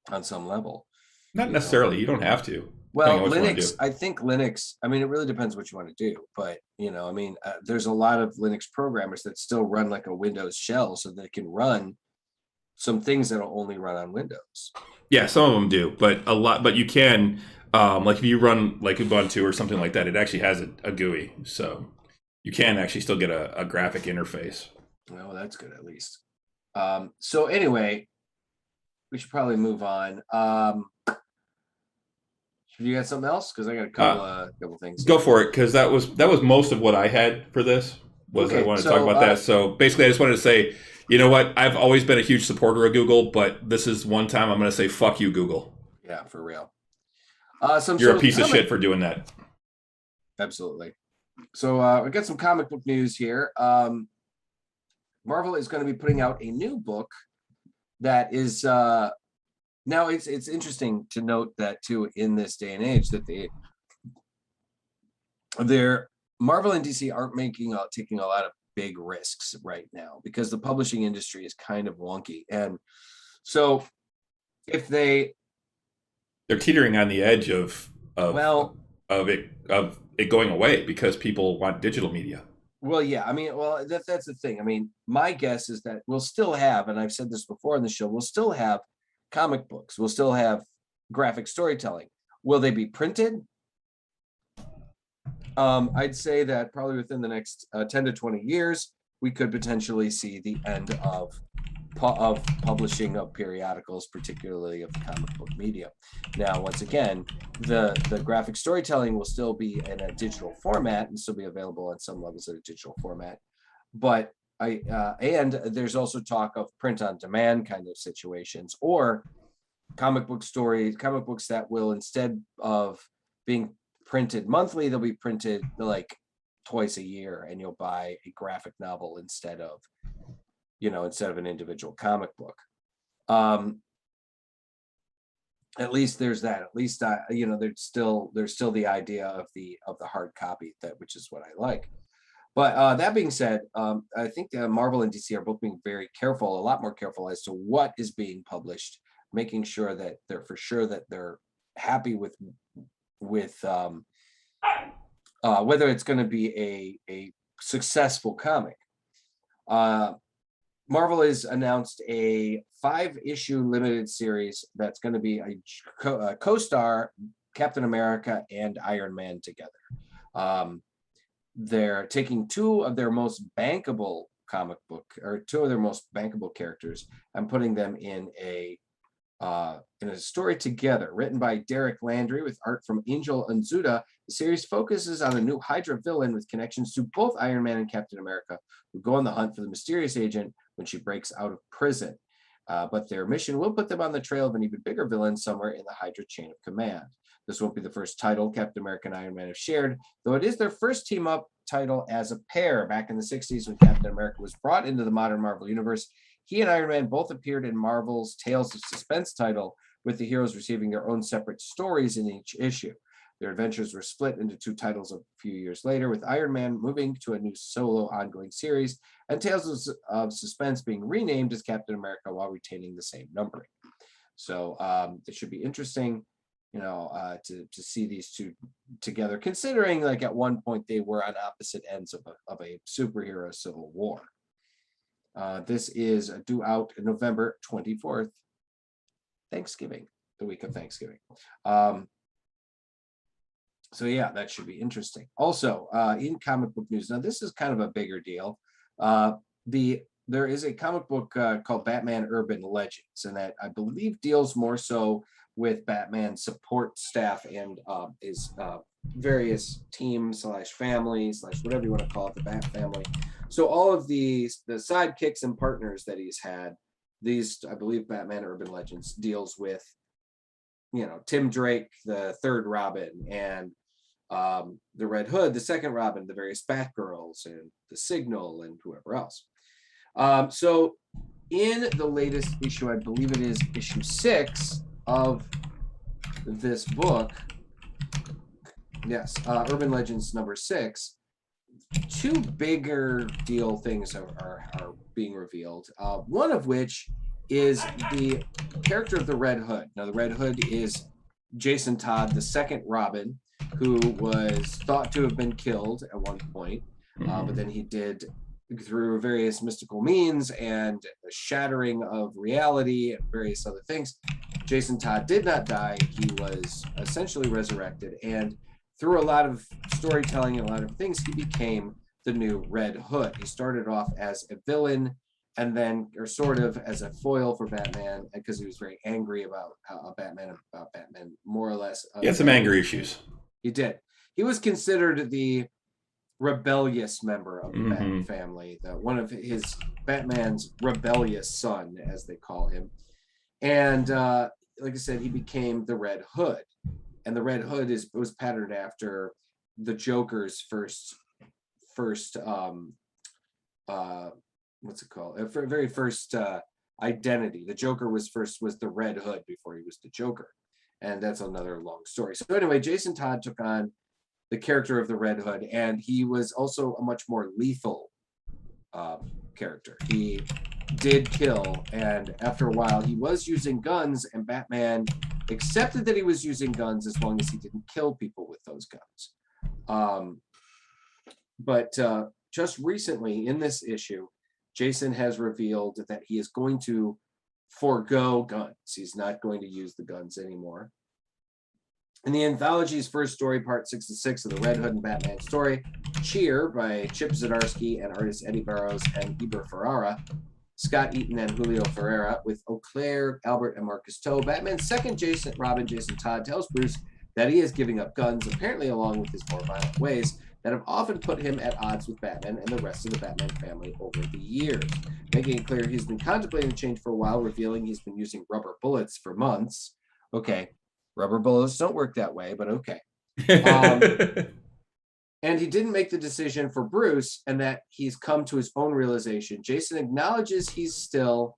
level. Not necessarily. You don't have to. Well, Linux, I think Linux, I mean, it really depends what you want to do, but, you know, I mean, there's a lot of Linux programmers that still run like a Windows shell so they can run some things that'll only run on Windows. Yeah, some of them do, but you can, like if you run like Ubuntu or something like that, it actually has a GUI, so you can actually still get a graphic interface. Well, that's good at least. So anyway, we should probably move on. You got something else? Because I got a couple things. Go for it, because that was most of what I had for this. I wanted to talk about that. So basically, I just wanted to say, you know what? I've always been a huge supporter of Google, but this is one time I'm going to say, fuck you, Google. Yeah, for real. You're a piece of shit for doing that. Absolutely. So we got some comic book news here. Marvel is going to be putting out a new book that is now it's interesting to note that too, in this day and age, that they're Marvel and DC aren't taking a lot of big risks right now because the publishing industry is kind of wonky. And so if they're teetering on the edge of it going away because people want digital media. Well, yeah, I mean, that's the thing. I mean, my guess is that we'll still have, and I've said this before on the show, we'll still have comic books. We'll still have graphic storytelling. Will they be printed? I'd say that probably within the next 10 to 20 years, we could potentially see the end of publishing of periodicals, particularly of comic book media. Now, once again, the graphic storytelling will still be in a digital format and still be available on some levels in a digital format. But and there's also talk of print on demand kind of situations, or comic books that will, instead of being printed monthly, they'll be printed like twice a year, and you'll buy a graphic novel instead of an individual comic book. At least there's that. At least there's still the idea of the hard copy, which is what I like. But that being said, I think Marvel and DC are both being very careful, a lot more careful as to what is being published, making sure that they're happy with whether it's going to be a successful comic. Marvel has announced a 5-issue limited series that's going to be a co-star Captain America and Iron Man together. They're taking two of their most bankable characters and putting them in a story together. Written by Derek Landry with art from Angel Unzuda, the series focuses on a new Hydra villain with connections to both Iron Man and Captain America, who go on the hunt for the mysterious agent when she breaks out of prison. But their mission will put them on the trail of an even bigger villain somewhere in the Hydra chain of command. This won't be the first title Captain America and Iron Man have shared, though it is their first team-up title as a pair. Back in the 60s, when Captain America was brought into the modern Marvel Universe, he and Iron Man both appeared in Marvel's Tales of Suspense title, with the heroes receiving their own separate stories in each issue. Their adventures were split into 2 titles a few years later, with Iron Man moving to a new solo ongoing series, and Tales of Suspense being renamed as Captain America while retaining the same numbering. So it should be interesting, to see these two together, considering like at one point they were on opposite ends of a superhero civil war. This is due out November 24th, Thanksgiving, the week of Thanksgiving. So yeah, that should be interesting. Also, in comic book news, now this is kind of a bigger deal. There is a comic book called Batman Urban Legends, and that I believe deals more so with Batman support staff and his various teams / families / whatever you want to call it, the Bat family. So all of the sidekicks and partners that he's had, these, I believe, Batman Urban Legends deals with, Tim Drake, the third Robin, and the Red Hood, the second Robin, the various Batgirls, and the Signal, and whoever else. So in the latest issue, I believe it is issue 6 of this book, yes, Urban Legends number 6, 2 bigger deal things are being revealed. One of which is the character of the Red Hood. Now, the Red Hood is Jason Todd, the second Robin, who was thought to have been killed at one point, but then he did, through various mystical means and a shattering of reality and various other things, Jason Todd did not die. He was essentially resurrected, and through a lot of storytelling and a lot of things, he became the new Red Hood. He started off as a villain, and then, or sort of as a foil for Batman, because he was very angry about Batman, more or less. He had some anger issues. He did. He was considered the rebellious member of the Batman family, one of Batman's rebellious son, as they call him. And like I said, he became the Red Hood. And the Red Hood was patterned after the Joker's first very first identity. The Joker was the Red Hood before he was the Joker. And that's another long story. So anyway, Jason Todd took on the character of the Red Hood, and he was also a much more lethal character. He did kill, and after a while he was using guns, and Batman accepted that he was using guns as long as he didn't kill people with those guns. But just recently in this issue, Jason has revealed that he is going to forego guns. He's not going to use the guns anymore. In the anthology's first story, part 66 of the Red Hood and Batman story, Cheer by Chip Zdarsky and artists Eddie Barrows and Eber Ferrara, Scott Eaton and Julio Ferreira, with Eau Claire, Albert, and Marcus Toe, Batman's second Robin, Jason Todd, tells Bruce that he is giving up guns, apparently along with his more violent ways, that have often put him at odds with Batman and the rest of the Batman family over the years. Making it clear he's been contemplating a change for a while, revealing he's been using rubber bullets for months. Okay, rubber bullets don't work that way, but okay. And he didn't make the decision for Bruce, and that he's come to his own realization. Jason acknowledges he still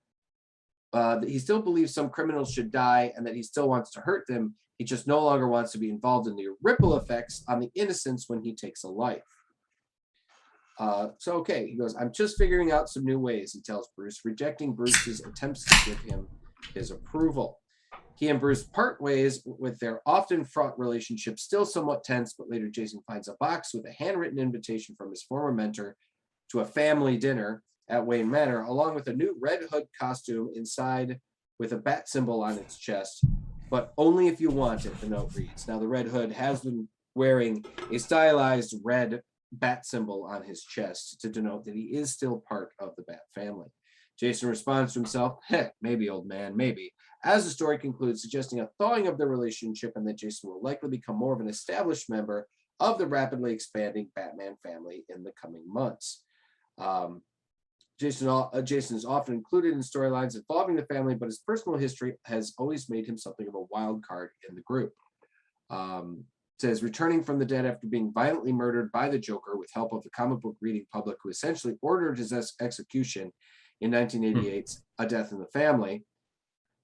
believes some criminals should die and that he still wants to hurt them. He just no longer wants to be involved in the ripple effects on the innocents when he takes a life. Okay, he goes, I'm just figuring out some new ways, he tells Bruce, rejecting Bruce's attempts to give him his approval. He and Bruce part ways with their often fraught relationship still somewhat tense, but later Jason finds a box with a handwritten invitation from his former mentor to a family dinner at Wayne Manor, along with a new Red Hood costume inside with a bat symbol on its chest, but only if you want it, the note reads. Now, the Red Hood has been wearing a stylized red bat symbol on his chest to denote that he is still part of the Bat family. Jason responds to himself, maybe, old man, maybe, as the story concludes, suggesting a thawing of their relationship and that Jason will likely become more of an established member of the rapidly expanding Batman family in the coming months. Jason is often included in storylines involving the family, but his personal history has always made him something of a wild card in the group. Says, returning from the dead after being violently murdered by the Joker with help of the comic book reading public, who essentially ordered his execution in 1988's A Death in the Family.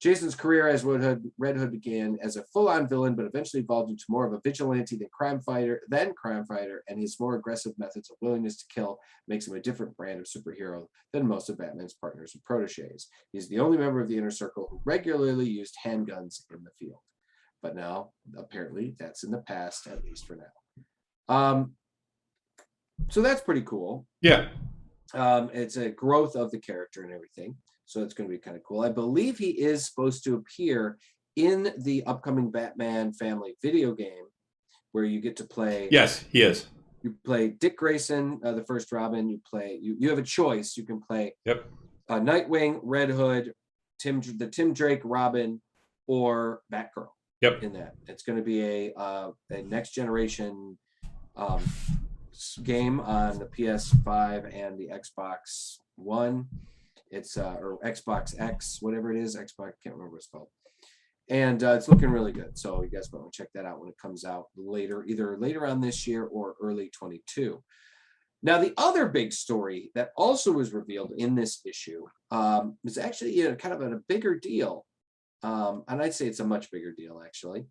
Jason's career as Red Hood began as a full-on villain, but eventually evolved into more of a vigilante than crime fighter, and his more aggressive methods of willingness to kill makes him a different brand of superhero than most of Batman's partners and proteges. He's the only member of the Inner Circle who regularly used handguns in the field. But now, apparently, that's in the past, at least for now. So that's pretty cool. Yeah. It's a growth of the character and everything. So it's going to be kind of cool. I believe he is supposed to appear in the upcoming Batman family video game where you get to play. Yes, he is. You play Dick Grayson, the first Robin. You have a choice. You can play Nightwing, Red Hood, the Tim Drake Robin, or Batgirl. Yep. In that. It's going to be a next generation game on the PS5 and the Xbox One. It's or Xbox X, whatever it is. Xbox, can't remember what it's called. And it's looking really good. So you guys might want to check that out when it comes out later, either later on this year or early 22. Now, the other big story that also was revealed in this issue is actually kind of a bigger deal. And I'd say it's a much bigger deal, actually.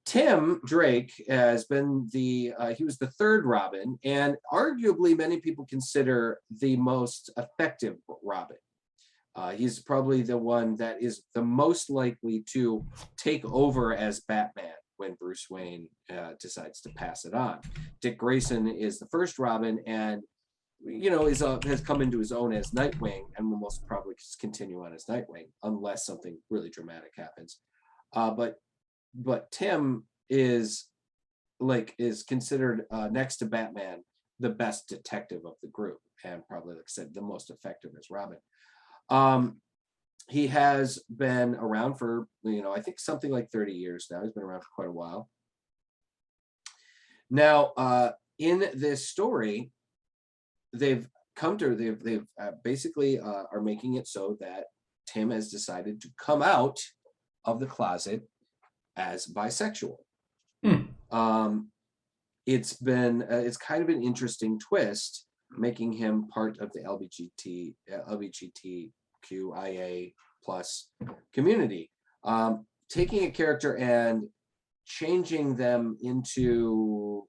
Tim Drake has been he was the third Robin, and arguably many people consider the most effective Robin. He's probably the one that is the most likely to take over as Batman when Bruce Wayne decides to pass it on. Dick Grayson is the first Robin, and has come into his own as Nightwing, and will most probably continue on as Nightwing unless something really dramatic happens. But Tim is considered next to Batman the best detective of the group, and probably, like I said, the most effective as Robin. He has been around for I think something like 30 years now. He's been around for quite a while. Now, in this story, they've basically are making it so that Tim has decided to come out of the closet as bisexual. It's kind of an interesting twist, making him part of the LGBTQIA plus community, taking a character and changing them into,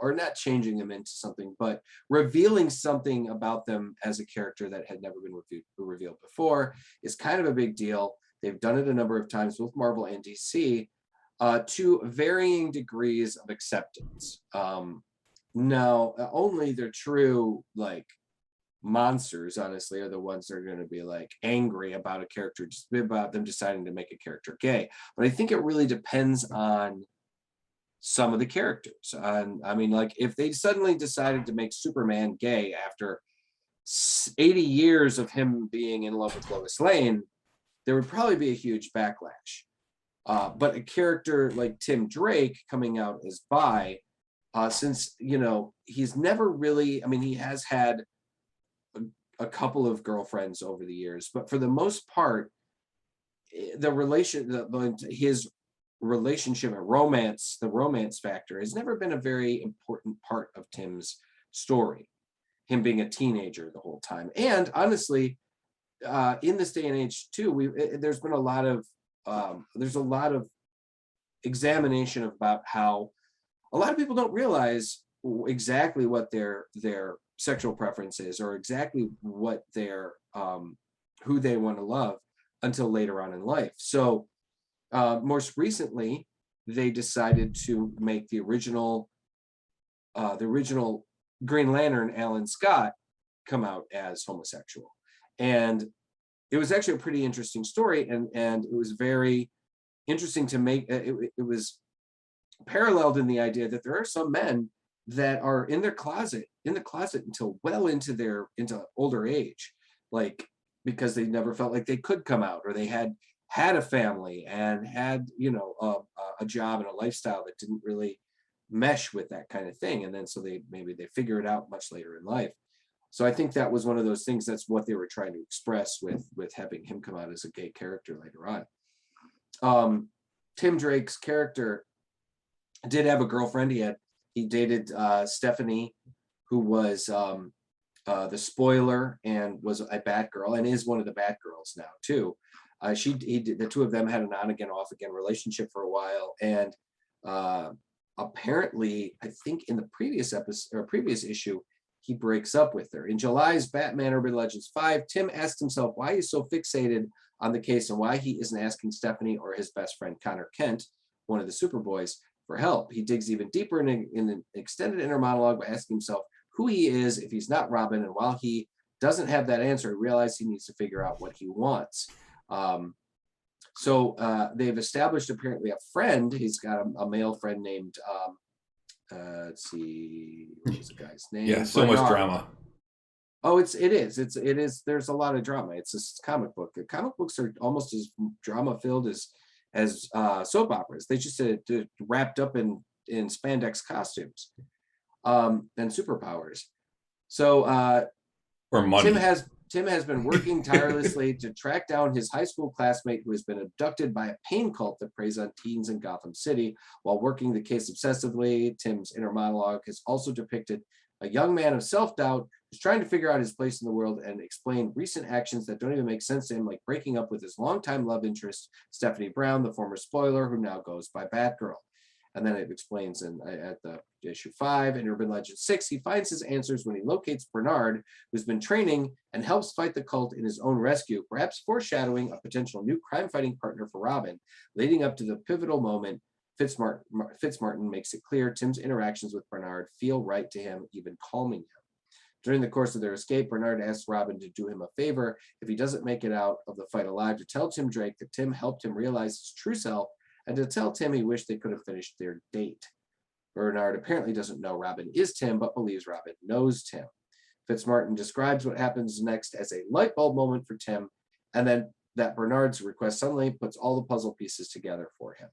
or not changing them into something, but revealing something about them as a character that had never been revealed before is kind of a big deal. They've done it a number of times with Marvel and DC to varying degrees of acceptance. Now, only the true monsters, honestly, are the ones that are going to be angry about a character, just about them deciding to make a character gay. But I think it really depends on some of the characters. If they suddenly decided to make Superman gay after 80 years of him being in love with Lois Lane, there would probably be a huge backlash. But a character like Tim Drake coming out as bi, since he's never really, he has had a couple of girlfriends over the years, but for the most part, the relation, his relationship and romance, the romance factor has never been a very important part of Tim's story, him being a teenager the whole time. And honestly, in this day and age too, there's been a lot of examination about how a lot of people don't realize exactly what their sexual preference is, or exactly what their who they want to love until later on in life. So most recently, they decided to make the original Green Lantern, Alan Scott, come out as homosexual. And it was actually a pretty interesting story, and it was very interesting to make. It was paralleled in the idea that there are some men that are in the closet until well into older age, like, because they never felt like they could come out, or they had a family and had, you know, a job and a lifestyle that didn't really mesh with that kind of thing. And then so they figure it out much later in life. So I think that was one of those things. That's what they were trying to express with having him come out as a gay character later on. Tim Drake's character did have a girlfriend. He dated Stephanie, who was the spoiler and was a Batgirl, and is one of the Batgirls now too. The two of them had an on again, off again relationship for a while, and apparently, I think in the previous episode or previous issue, he breaks up with her. In July's Batman Urban Legends 5, Tim asks himself why he's so fixated on the case and why he isn't asking Stephanie or his best friend Connor Kent, one of the Superboys, for help. He digs even deeper in an extended inner monologue by asking himself who he is if he's not Robin, and while he doesn't have that answer, he realizes he needs to figure out what he wants. So they've established apparently a friend. He's got a male friend named, let's see, what was the guy's name? Yeah, so much drama. Oh, it is. There's a lot of drama. It's a comic book. The comic books are almost as drama filled as soap operas. They just wrapped up in spandex costumes and superpowers. So or money. Tim has been working tirelessly to track down his high school classmate who has been abducted by a pain cult that preys on teens in Gotham City. While working the case obsessively, Tim's inner monologue has also depicted a young man of self-doubt who's trying to figure out his place in the world and explain recent actions that don't even make sense to him, like breaking up with his longtime love interest, Stephanie Brown, the former spoiler, who now goes by Batgirl. And then it explains at the issue 5 in Urban Legend 6, he finds his answers when he locates Bernard, who's been training and helps fight the cult in his own rescue, perhaps foreshadowing a potential new crime-fighting partner for Robin. Leading up to the pivotal moment, Fitzmartin makes it clear Tim's interactions with Bernard feel right to him, even calming him. During the course of their escape, Bernard asks Robin to do him a favor if he doesn't make it out of the fight alive, to tell Tim Drake that Tim helped him realize his true self, and to tell Tim he wished they could have finished their date. Bernard apparently doesn't know Robin is Tim, but believes Robin knows Tim. Fitzmartin describes what happens next as a light bulb moment for Tim, and then that Bernard's request suddenly puts all the puzzle pieces together for him.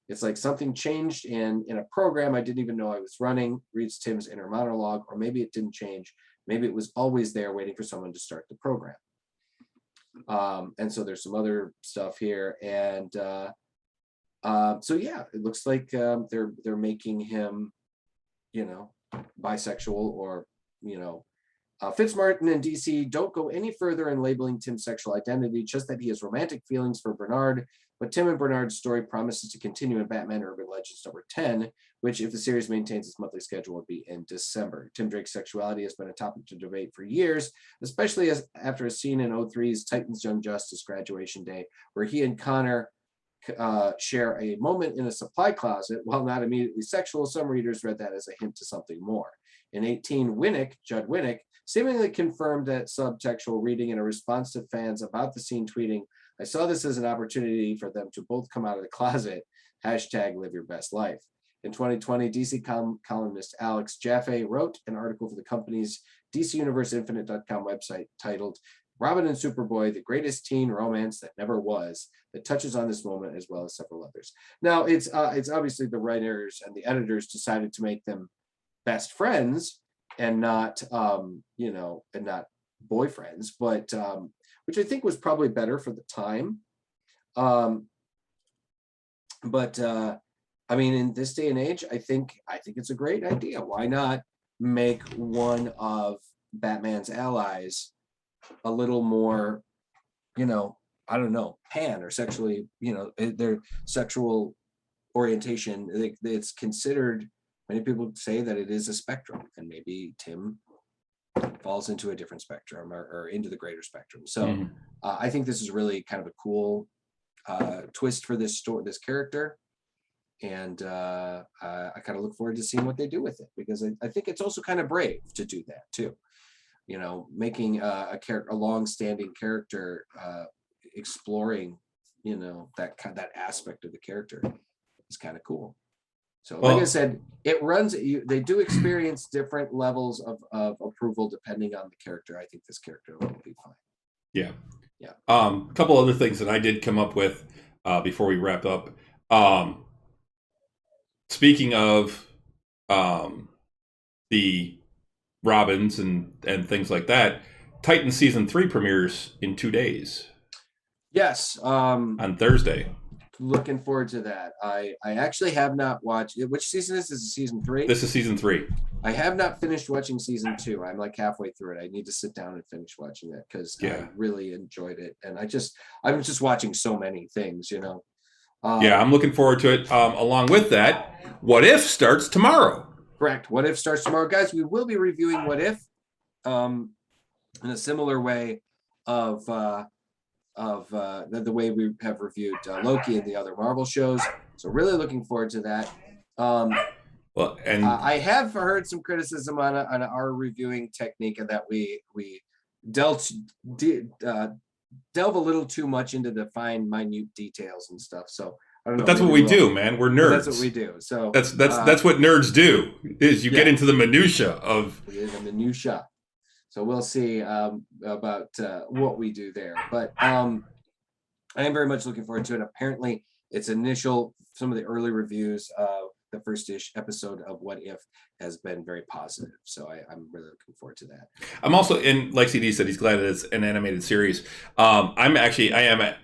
It's like something changed in a program I didn't even know I was running, reads Tim's inner monologue, or maybe it didn't change. Maybe it was always there waiting for someone to start the program. And so there's some other stuff here. And so yeah, it looks like they're making him, you know, bisexual, or, you know, Fitzmartin and DC don't go any further in labeling Tim's sexual identity, just that he has romantic feelings for Bernard. But Tim and Bernard's story promises to continue in Batman Urban Legends number 10, which, if the series maintains its monthly schedule, would be in December. Tim Drake's sexuality has been a topic to debate for years, especially after a scene in 03's Titans Young Justice graduation day, where he and Connor share a moment in a supply closet. While not immediately sexual, some readers read that as a hint to something more. In 18, Judd Winnick, seemingly confirmed that subtextual reading in a response to fans about the scene, tweeting, "I saw this as an opportunity for them to both come out of the closet. Hashtag live your best life." In 2020, DC columnist Alex Jaffe wrote an article for the company's DCUniverseInfinite.com website titled "Robin and Superboy, the greatest teen romance that never was," that touches on this moment as well as several others. Now, it's obviously the writers and the editors decided to make them best friends and not, you know, and not boyfriends, but which I think was probably better for the time. But I mean, in this day and age, I think it's a great idea. Why not make one of Batman's allies a little more, I don't know, pan or sexually, their sexual orientation. It's considered. Many people say that it is a spectrum, and maybe Tim falls into a different spectrum or into the greater spectrum. So I think this is really kind of a cool twist for this character. And I kind of look forward to seeing what they do with it, because I think it's also kind of brave to do that too. Making a long-standing character, exploring, that aspect of the character is kind of cool. So, like I said, it runs. They do experience different levels of approval depending on the character. I think this character will be fine. Yeah. Yeah. A couple other things that I did come up with before we wrap up. Speaking of the Robins and things like that, Titan season 3 premieres in 2 days. Yes. On Thursday. Looking forward to that. I actually have not watched it. Which season is this? Is season 3? This is season 3. I have not finished watching season 2. I'm like halfway through it. I need to sit down and finish watching it because I really enjoyed it. And I'm just watching so many things, I'm looking forward to it. Along with that, What If starts tomorrow. Correct. What If starts tomorrow, guys. We will be reviewing What If in a similar way of the way we have reviewed Loki and the other Marvel shows. So really looking forward to that. I have heard some criticism on our reviewing technique, and that we delve a little too much into the fine, minute details and stuff. So I don't know. But that's what we do, man. We're nerds. That's what we do. So that's what nerds do. Is you get into the minutia of the minutia. So we'll see about what we do there. But I am very much looking forward to it. Apparently, some of the early reviews of the first-ish episode of What If has been very positive. So I'm really looking forward to that. I'm also, and like CD said, he's glad that it's an animated series. I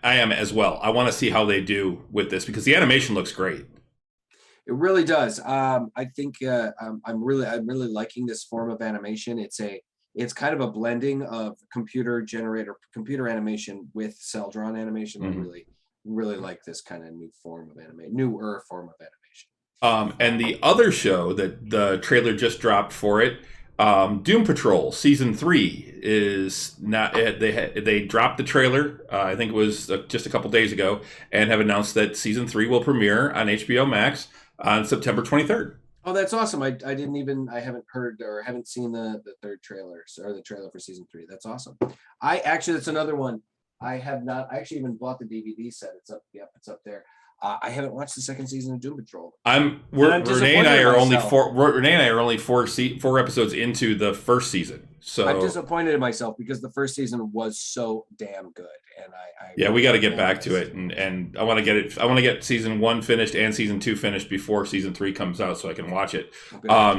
am as well. I want to see how they do with this because the animation looks great. It really does. I think I'm really liking this form of animation. It's kind of a blending of computer animation with cel-drawn animation. Mm-hmm. I really like this kind of newer form of animation. And the other show that the trailer just dropped for it, Doom Patrol season 3 is not. They dropped the trailer. I think it was just a couple days ago, and have announced that season 3 will premiere on HBO Max on September 23rd. Oh, that's awesome! I haven't heard or haven't seen the third trailer or the trailer for season 3. That's awesome. That's another one. I have not. I actually even bought the DVD set. It's up. Yep, it's up there. I haven't watched the second season of Doom Patrol. Renee and I are only four episodes into the first season. So I'm disappointed in myself because the first season was so damn good, and we got to get back to it, and I want to get it. I want to get season 1 finished and season 2 finished before season 3 comes out, so I can watch it.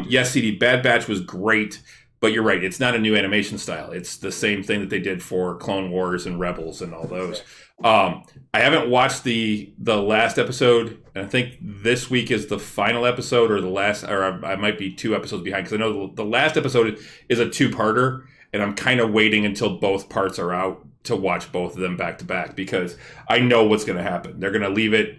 Yes, CD, Bad Batch was great. But you're right, it's not a new animation style. It's the same thing that they did for Clone Wars and Rebels and all those. I haven't watched the last episode, and I think this week is the final episode, or I might be 2 episodes behind, because I know the last episode is a 2-parter, and I'm kind of waiting until both parts are out to watch both of them back to back, because I know what's going to happen. They're going to leave it.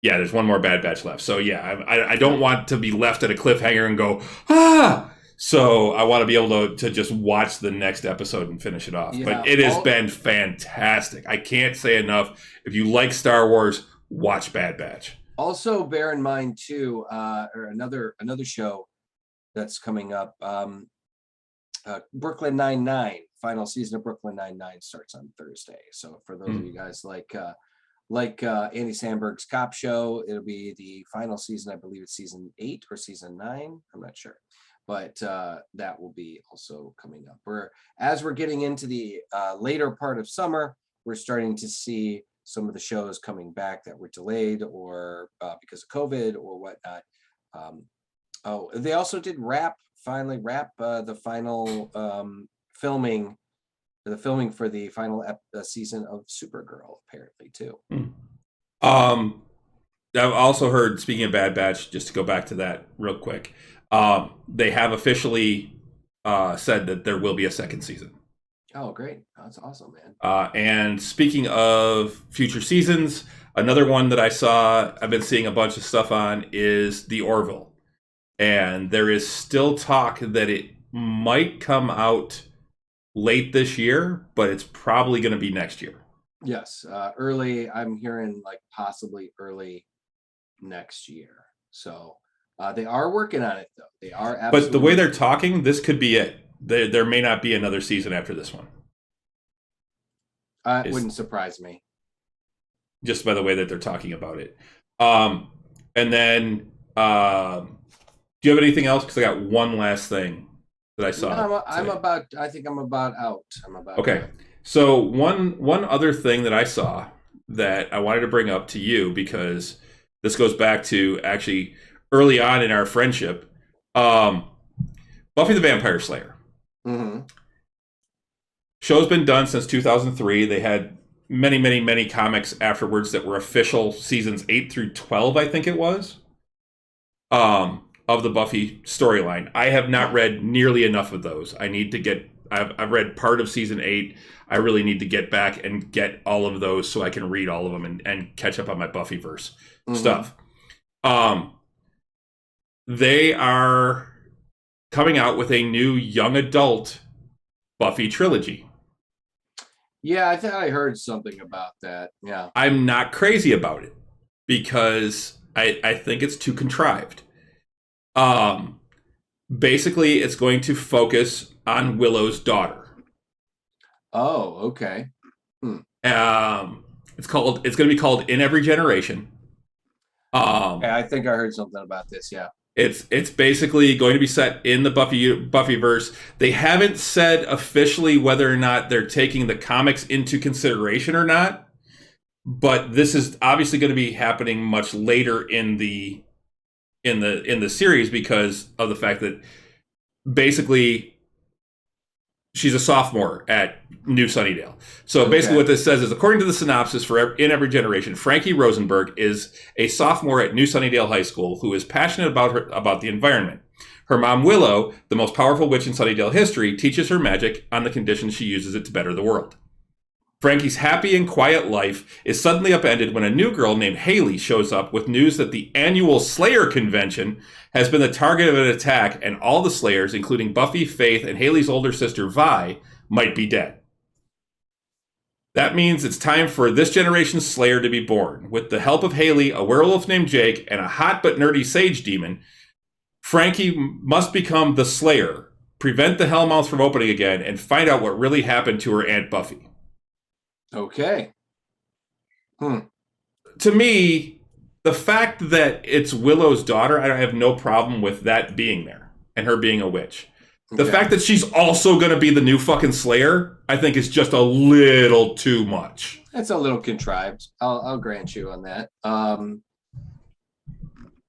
Yeah, there's one more Bad Batch left. So yeah, I don't want to be left at a cliffhanger and go, ah! So I want to be able to just watch the next episode and finish it off. Yeah, but it has been fantastic. I can't say enough. If you like Star Wars, watch Bad Batch. Also, bear in mind too, or another show that's coming up. Brooklyn Nine-Nine, final season of Brooklyn Nine-Nine starts on Thursday. So for those of you guys like Andy Samberg's Cop Show, it'll be the final season. I believe it's season 8 or season 9. I'm not sure. But that will be also coming up. As we're getting into the later part of summer, we're starting to see some of the shows coming back that were delayed or because of COVID or whatnot. They also did finally wrap the final filming for the final season of Supergirl, apparently too. I've also heard, speaking of Bad Batch, just to go back to that real quick, they have officially said that there will be a second season. Oh, great. That's awesome, man. And speaking of future seasons, another one that I've been seeing a bunch of stuff on is The Orville. And there is still talk that it might come out late this year, but it's probably going to be next year. Yes. Early, I'm hearing like possibly early next year. So they are working on it, though. They are absolutely. But the way they're talking, this could be it. There may not be another season after this one. It wouldn't surprise me. Just by the way that they're talking about it. And then, do you have anything else? Because I got one last thing that I saw. No, I think I'm about out. Okay. Out. So one other thing that I saw that I wanted to bring up to you, because this goes back to actually early on in our friendship, Buffy the Vampire Slayer. Mm-hmm. Show's been done since 2003. They had many comics afterwards that were official seasons 8 through 12, I think it was, of the Buffy storyline. I have not read nearly enough of those. I've read part of season 8. I really need to get back and get all of those so I can read all of them and catch up on my Buffyverse stuff. They are coming out with a new young adult Buffy trilogy. Yeah, I think I heard something about that. Yeah. I'm not crazy about it because I think it's too contrived. Basically, it's going to focus on Willow's daughter. Oh, okay. It's going to be called In Every Generation. I think I heard something about this. Yeah. It's basically going to be set in the Buffyverse. They haven't said officially whether or not they're taking the comics into consideration or not, but this is obviously going to be happening much later in the series because of the fact that basically she's a sophomore at New Sunnydale. So basically what this says is, according to the synopsis for In Every Generation, Frankie Rosenberg is a sophomore at New Sunnydale High School who is passionate about the environment. Her mom, Willow, the most powerful witch in Sunnydale history, teaches her magic on the condition she uses it to better the world. Frankie's happy and quiet life is suddenly upended when a new girl named Haley shows up with news that the annual Slayer convention has been the target of an attack, and all the Slayers, including Buffy, Faith, and Haley's older sister Vi, might be dead. That means it's time for this generation's Slayer to be born. With the help of Haley, a werewolf named Jake, and a hot but nerdy sage demon, Frankie must become the Slayer, prevent the Hellmouth from opening again, and find out what really happened to her Aunt Buffy. Okay. To me, the fact that it's Willow's daughter, I have no problem with that being there and her being a witch. The fact that she's also going to be the new fucking Slayer, I think is just a little too much. That's a little contrived. I'll grant you on that.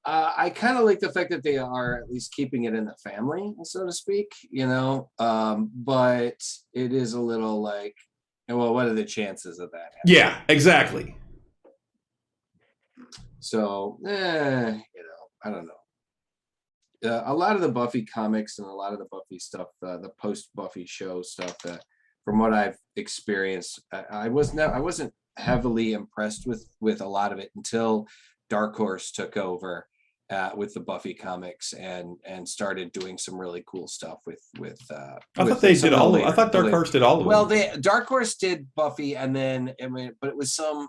I kind of like the fact that they are at least keeping it in the family, so to speak, but it is a little like, well, what are the chances of that happening? Yeah, exactly. So, I don't know. A lot of the Buffy comics and a lot of the Buffy stuff, the post-Buffy show stuff, from what I've experienced, I wasn't heavily impressed with a lot of it until Dark Horse took over with the Buffy comics and started doing some really cool stuff with. I thought they did all. I thought Dark Horse did all of them. Well, Dark Horse did Buffy, and then but it was some.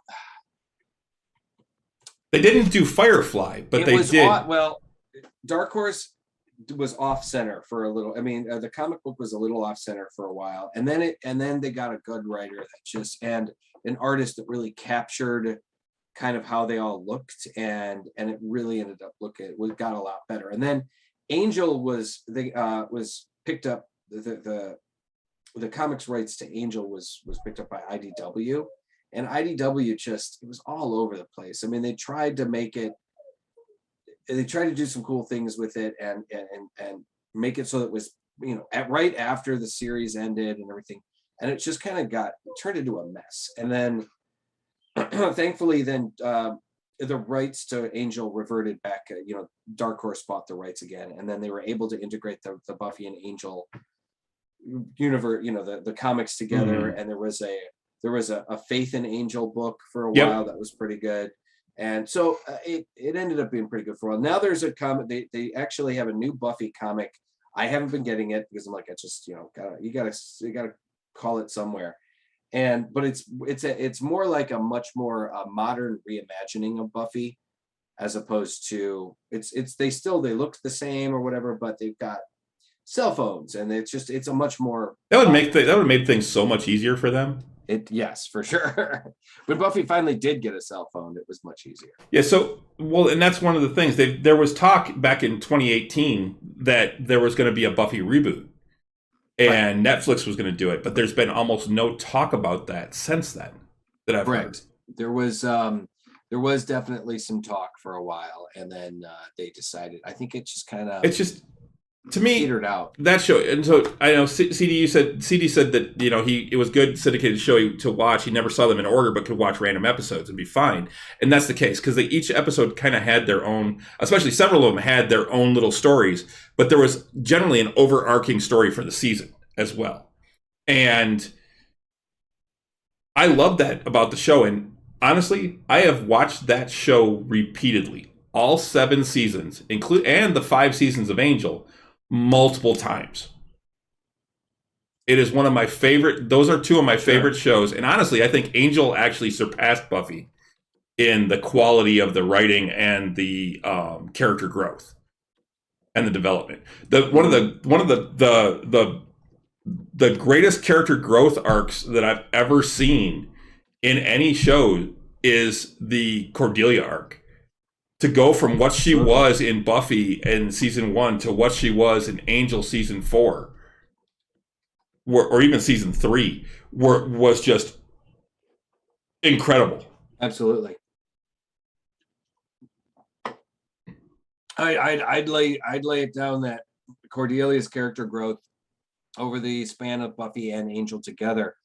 They didn't do Firefly, but they did. Dark Horse was off center for a little. I mean, the comic book was a little off center for a while, and then they got a good writer and an artist that really captured kind of how they all looked, and it really ended up got a lot better. And then Angel was picked up, the comics rights to Angel was picked up by IDW, and IDW it was all over the place. I mean, they tried to do some cool things with it and make it so that it was, right after the series ended and everything. And it just kind of turned into a mess. And then thankfully then the rights to Angel reverted back. Dark Horse bought the rights again, and then they were able to integrate the Buffy and Angel universe, the comics together. And there was a Faith in Angel book for a while that was pretty good. And so it ended up being pretty good for a while. Now there's a comic. They actually have a new Buffy comic. I haven't been getting it because I'm like, it's just, you gotta call it somewhere. But it's more like a much more modern reimagining of Buffy, as opposed to they look the same or whatever, but they've got cell phones, and it's a much more that would have made things so much easier for them. Yes, for sure. When Buffy finally did get a cell phone, it was much easier. Yeah. So, and that's one of the things. There was talk back in 2018 that there was going to be a Buffy reboot, and Netflix was going to do it, but there's been almost no talk about that since then that I've heard. There was definitely some talk for a while, and then they decided. I think it's just to me petered out, that show. And so I know CD said that it was good syndicated show to watch. He never saw them in order, but could watch random episodes and be fine. And that's the case because each episode kind of had their own, especially several of them had their own little stories, but there was generally an overarching story for the season as well. And I love that about the show. And honestly, I have watched that show repeatedly, all 7 seasons, and the 5 seasons of Angel, multiple times. It is one of my favorite. Those are 2 of my favorite shows. And honestly, I think Angel actually surpassed Buffy in the quality of the writing and the character growth and the development. One of the greatest character growth arcs that I've ever seen in any show is the Cordelia arc. To go from what she was in Buffy in season 1 to what she was in Angel season 4, or even season 3, was just incredible. Absolutely. I'd lay it down that Cordelia's character growth over the span of Buffy and Angel together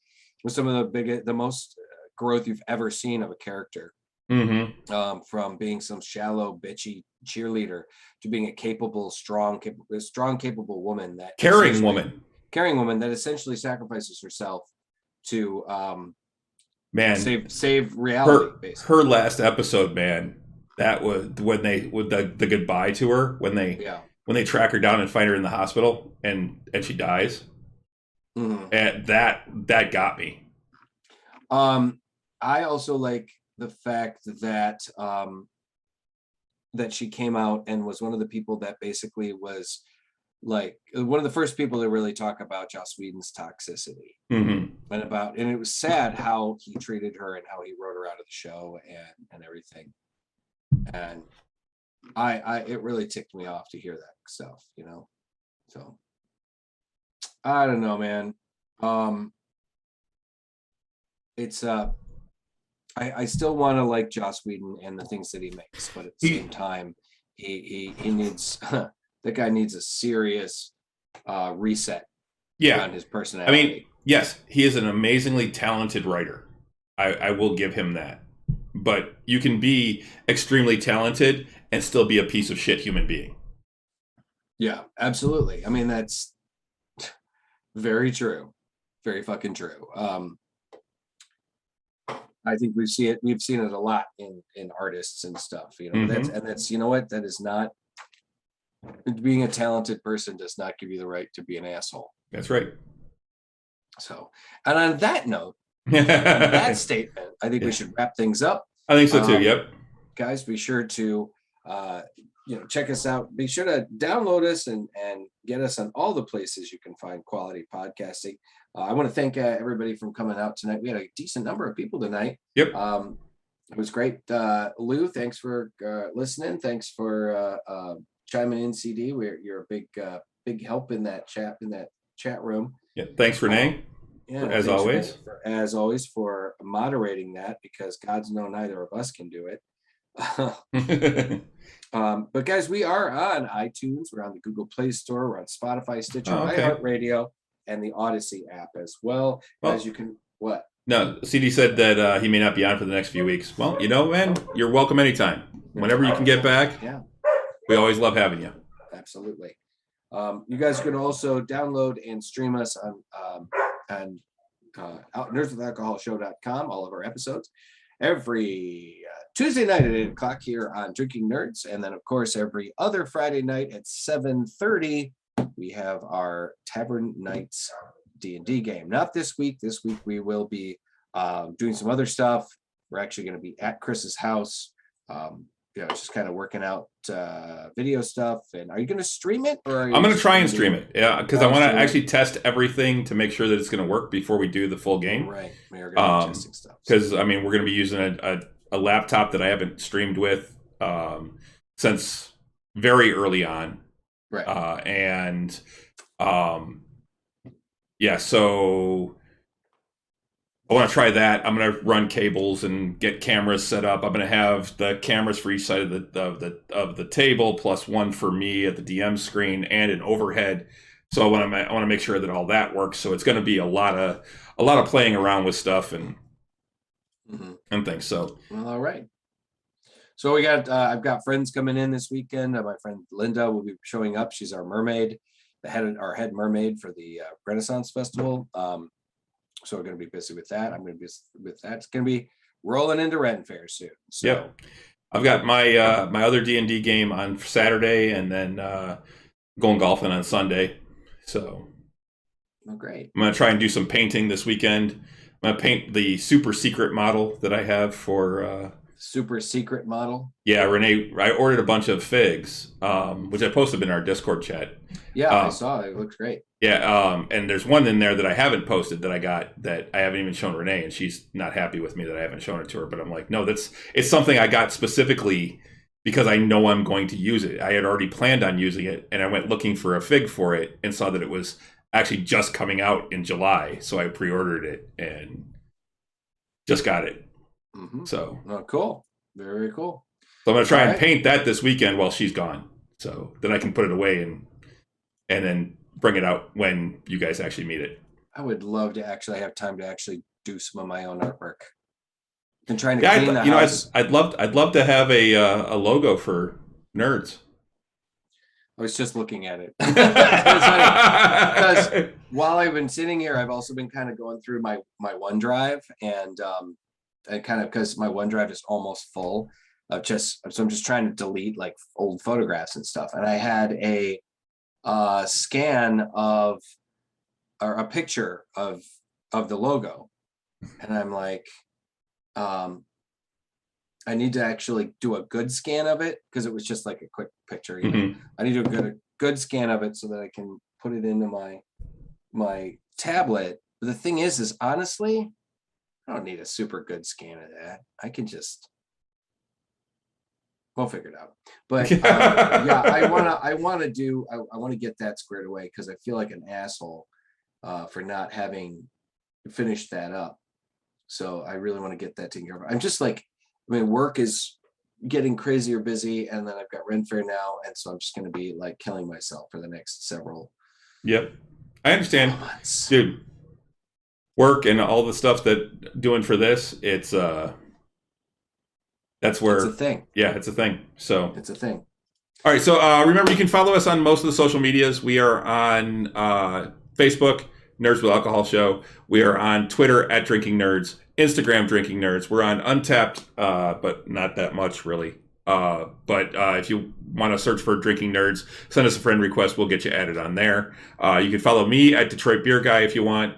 was some of the most growth you've ever seen of a character. Mm-hmm. From being some shallow, bitchy cheerleader to being a capable, strong, capable woman, caring woman that essentially sacrifices herself to save reality. Her last episode, man, that was when they with the goodbye to her when they track her down and find her in the hospital and she dies. Mm-hmm. And that got me. I also like the fact that that she came out and was one of the people that basically was like one of the first people to really talk about Joss Whedon's toxicity. Mm-hmm. and it was sad how he treated her and how he wrote her out of the show and everything. And it really ticked me off to hear that stuff, So I don't know, man. It's I still want to like Joss Whedon and the things that he makes, but at the same time, he needs that guy needs a serious reset on his personality. I mean, yes, he is an amazingly talented writer. I will give him that. But you can be extremely talented and still be a piece of shit human being. Yeah, absolutely. I mean, that's very true. Very fucking true. I think we've seen it a lot in artists and stuff, Mm-hmm. that's you know what, that is not, being a talented person does not give you the right to be an asshole. That's right. So, and on that note, that statement, I think we should wrap things up. I think so too. Yep. Guys, be sure to check us out. Be sure to download us and get us on all the places you can find quality podcasting. I want to thank everybody for coming out tonight. We had a decent number of people tonight. Yep. It was great. Lou, thanks for listening. Thanks for chiming in, CD. You're a big help in that chat room. Yeah. Thanks, Renee. As always. As always for moderating that, because God's know neither of us can do it. But guys, we are on iTunes. We're on the Google Play Store. We're on Spotify, Stitcher, iHeartRadio, and the Odyssey app as well. Guys, you can what? No, CD said that he may not be on for the next few weeks. Well, man, you're welcome anytime. Whenever you can get back, Yeah, we always love having you. absolutely. You guys can also download and stream us on nerdswithalcoholshow.com, all of our episodes, every Tuesday night at 8 o'clock here on Drinking Nerds. And then, of course, every other Friday night at 7:30, we have our Tavern Nights D&D game. Not this week. This week we will be doing some other stuff. We're actually going to be at Chris's house. Just kind of working out video stuff. And are you going to stream it? Or I'm going to try and stream it. Yeah, because I want to actually it? test everything to make sure that it's going to work before we do the full game. Right. We are going to be testing stuff. Because, we're going to be using a laptop that I haven't streamed with since very early on. Right. So I want to try that. I'm going to run cables and get cameras set up. I'm going to have the cameras for each side of the table, plus one for me at the DM screen and an overhead. So I want to make sure that all that works. So it's going to be a lot of playing around with stuff and things. So well, all right. So we got I've got friends coming in this weekend. My friend Linda will be showing up. She's our mermaid, our head mermaid for the Renaissance Festival. So we're going to be busy with that. I'm going to be with that. It's going to be rolling into Ren Fair soon. So. Yep. I've got my my other D&D game on Saturday, and then going golfing on Sunday. So, great. I'm going to try and do some painting this weekend. I'm going to paint the super secret model that I have for super secret model. Yeah, Renee. I ordered a bunch of figs, which I posted in our Discord chat. Yeah, I saw it. It looks great. Yeah, and there's one in there that I haven't posted that I got that I haven't even shown Renee, and she's not happy with me that I haven't shown it to her. But I'm like, no, it's something I got specifically because I know I'm going to use it. I had already planned on using it, and I went looking for a fig for it and saw that it was actually just coming out in July, so I pre-ordered it and just got it. So, cool, very, very cool. So I'm gonna try and paint that this weekend while she's gone, so then I can put it away and then bring it out when you guys actually meet it. I would love to actually have time to actually do some of my own artwork. I'm trying to clean the house. I'd love to have a logo for Nerds. I was just looking at it. Because while I've been sitting here, I've also been kind of going through my OneDrive, and kind of because my OneDrive is almost full of so I'm just trying to delete like old photographs and stuff. And I had a scan or a picture of the logo, and I'm like, I need to actually do a good scan of it because it was just like a quick picture. I need to do a good scan of it so that I can put it into my tablet. But the thing is honestly, I don't need a super good scan of that. I can just, we'll figure it out. But yeah, I want to get that squared away because I feel like an asshole for not having finished that up. So I really want to get that taken care of. I'm just like, work is getting crazier busy, and then I've got Ren Fair now, and so I'm just going to be like killing myself for the next several. Yep, I understand, months. Dude. Work and all the stuff that doing for this, it's that's where it's a thing. Yeah, it's a thing. So it's a thing. All right, so remember you can follow us on most of the social medias. We are on Facebook, Nerds with Alcohol Show. We are on Twitter at Drinking Nerds, Instagram Drinking Nerds. We're on Untapped, but not that much really. But if you want to search for Drinking Nerds, send us a friend request. We'll get you added on there. You can follow me at Detroit Beer Guy if you want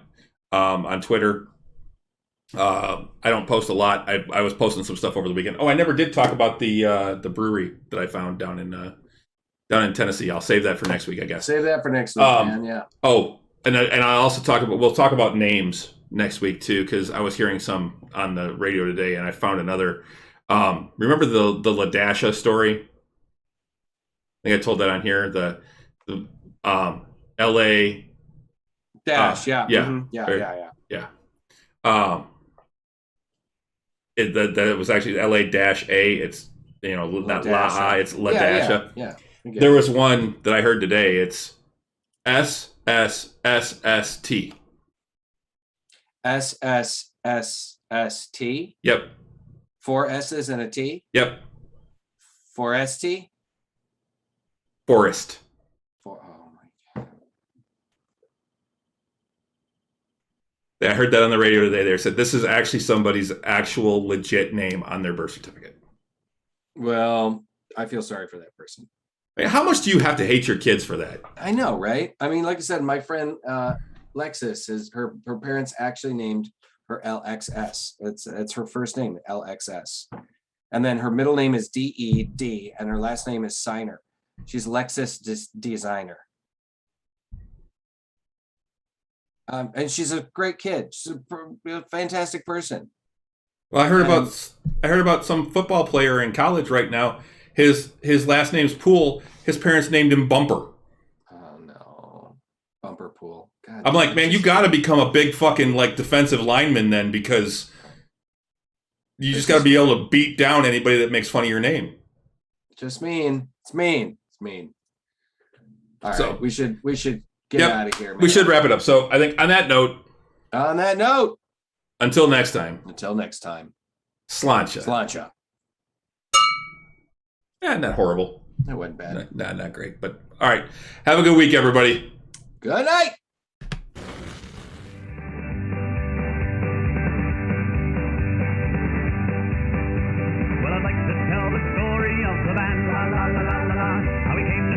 on Twitter. I don't post a lot. I was posting some stuff over the weekend. Oh, I never did talk about the brewery that I found down in Tennessee. I'll save that for next week, I guess. Save that for next week, man. Yeah. Oh, and I also we'll talk about names next week too, because I was hearing some on the radio today, and I found another. Remember the Ladasha story? I think I told that on here. The L.A. Dash, yeah. Yeah. Mm-hmm. Yeah. It was actually L.A.-A. It's not La, it's Ladasha. Yeah. There was one that I heard today. It's SSSST. SSSST. S-S-T. Yep. 4 S's and a T. Yep. 4-S-T. Forest. Oh my God. I heard that on the radio today. They said this is actually somebody's actual legit name on their birth certificate. Well, I feel sorry for that person. I mean, how much do you have to hate your kids for that? I know, right? I mean, like I said, my friend Lexus, her parents actually named her LXS. It's her first name, LXS. And then her middle name is D-E-D, and her last name is Signer. She's Lexus Designer. And she's a great kid. She's a fantastic person. Well, I heard about some football player in college right now. His last name's Poole. His parents named him Bumper. Oh no, Bumper Pool. God, I'm like, man, you got to become a big fucking like defensive lineman then, because you just got to be able to beat down anybody that makes fun of your name. Just mean. It's mean. It's mean. All right, so we should get out of here, man. We should wrap it up. So I think on that note, until next time, Slancha. Yeah, not horrible. That wasn't bad. Not great. But all right. Have a good week, everybody. Good night. Well, I'd like to tell the story of the band, la la la la la la, how we came to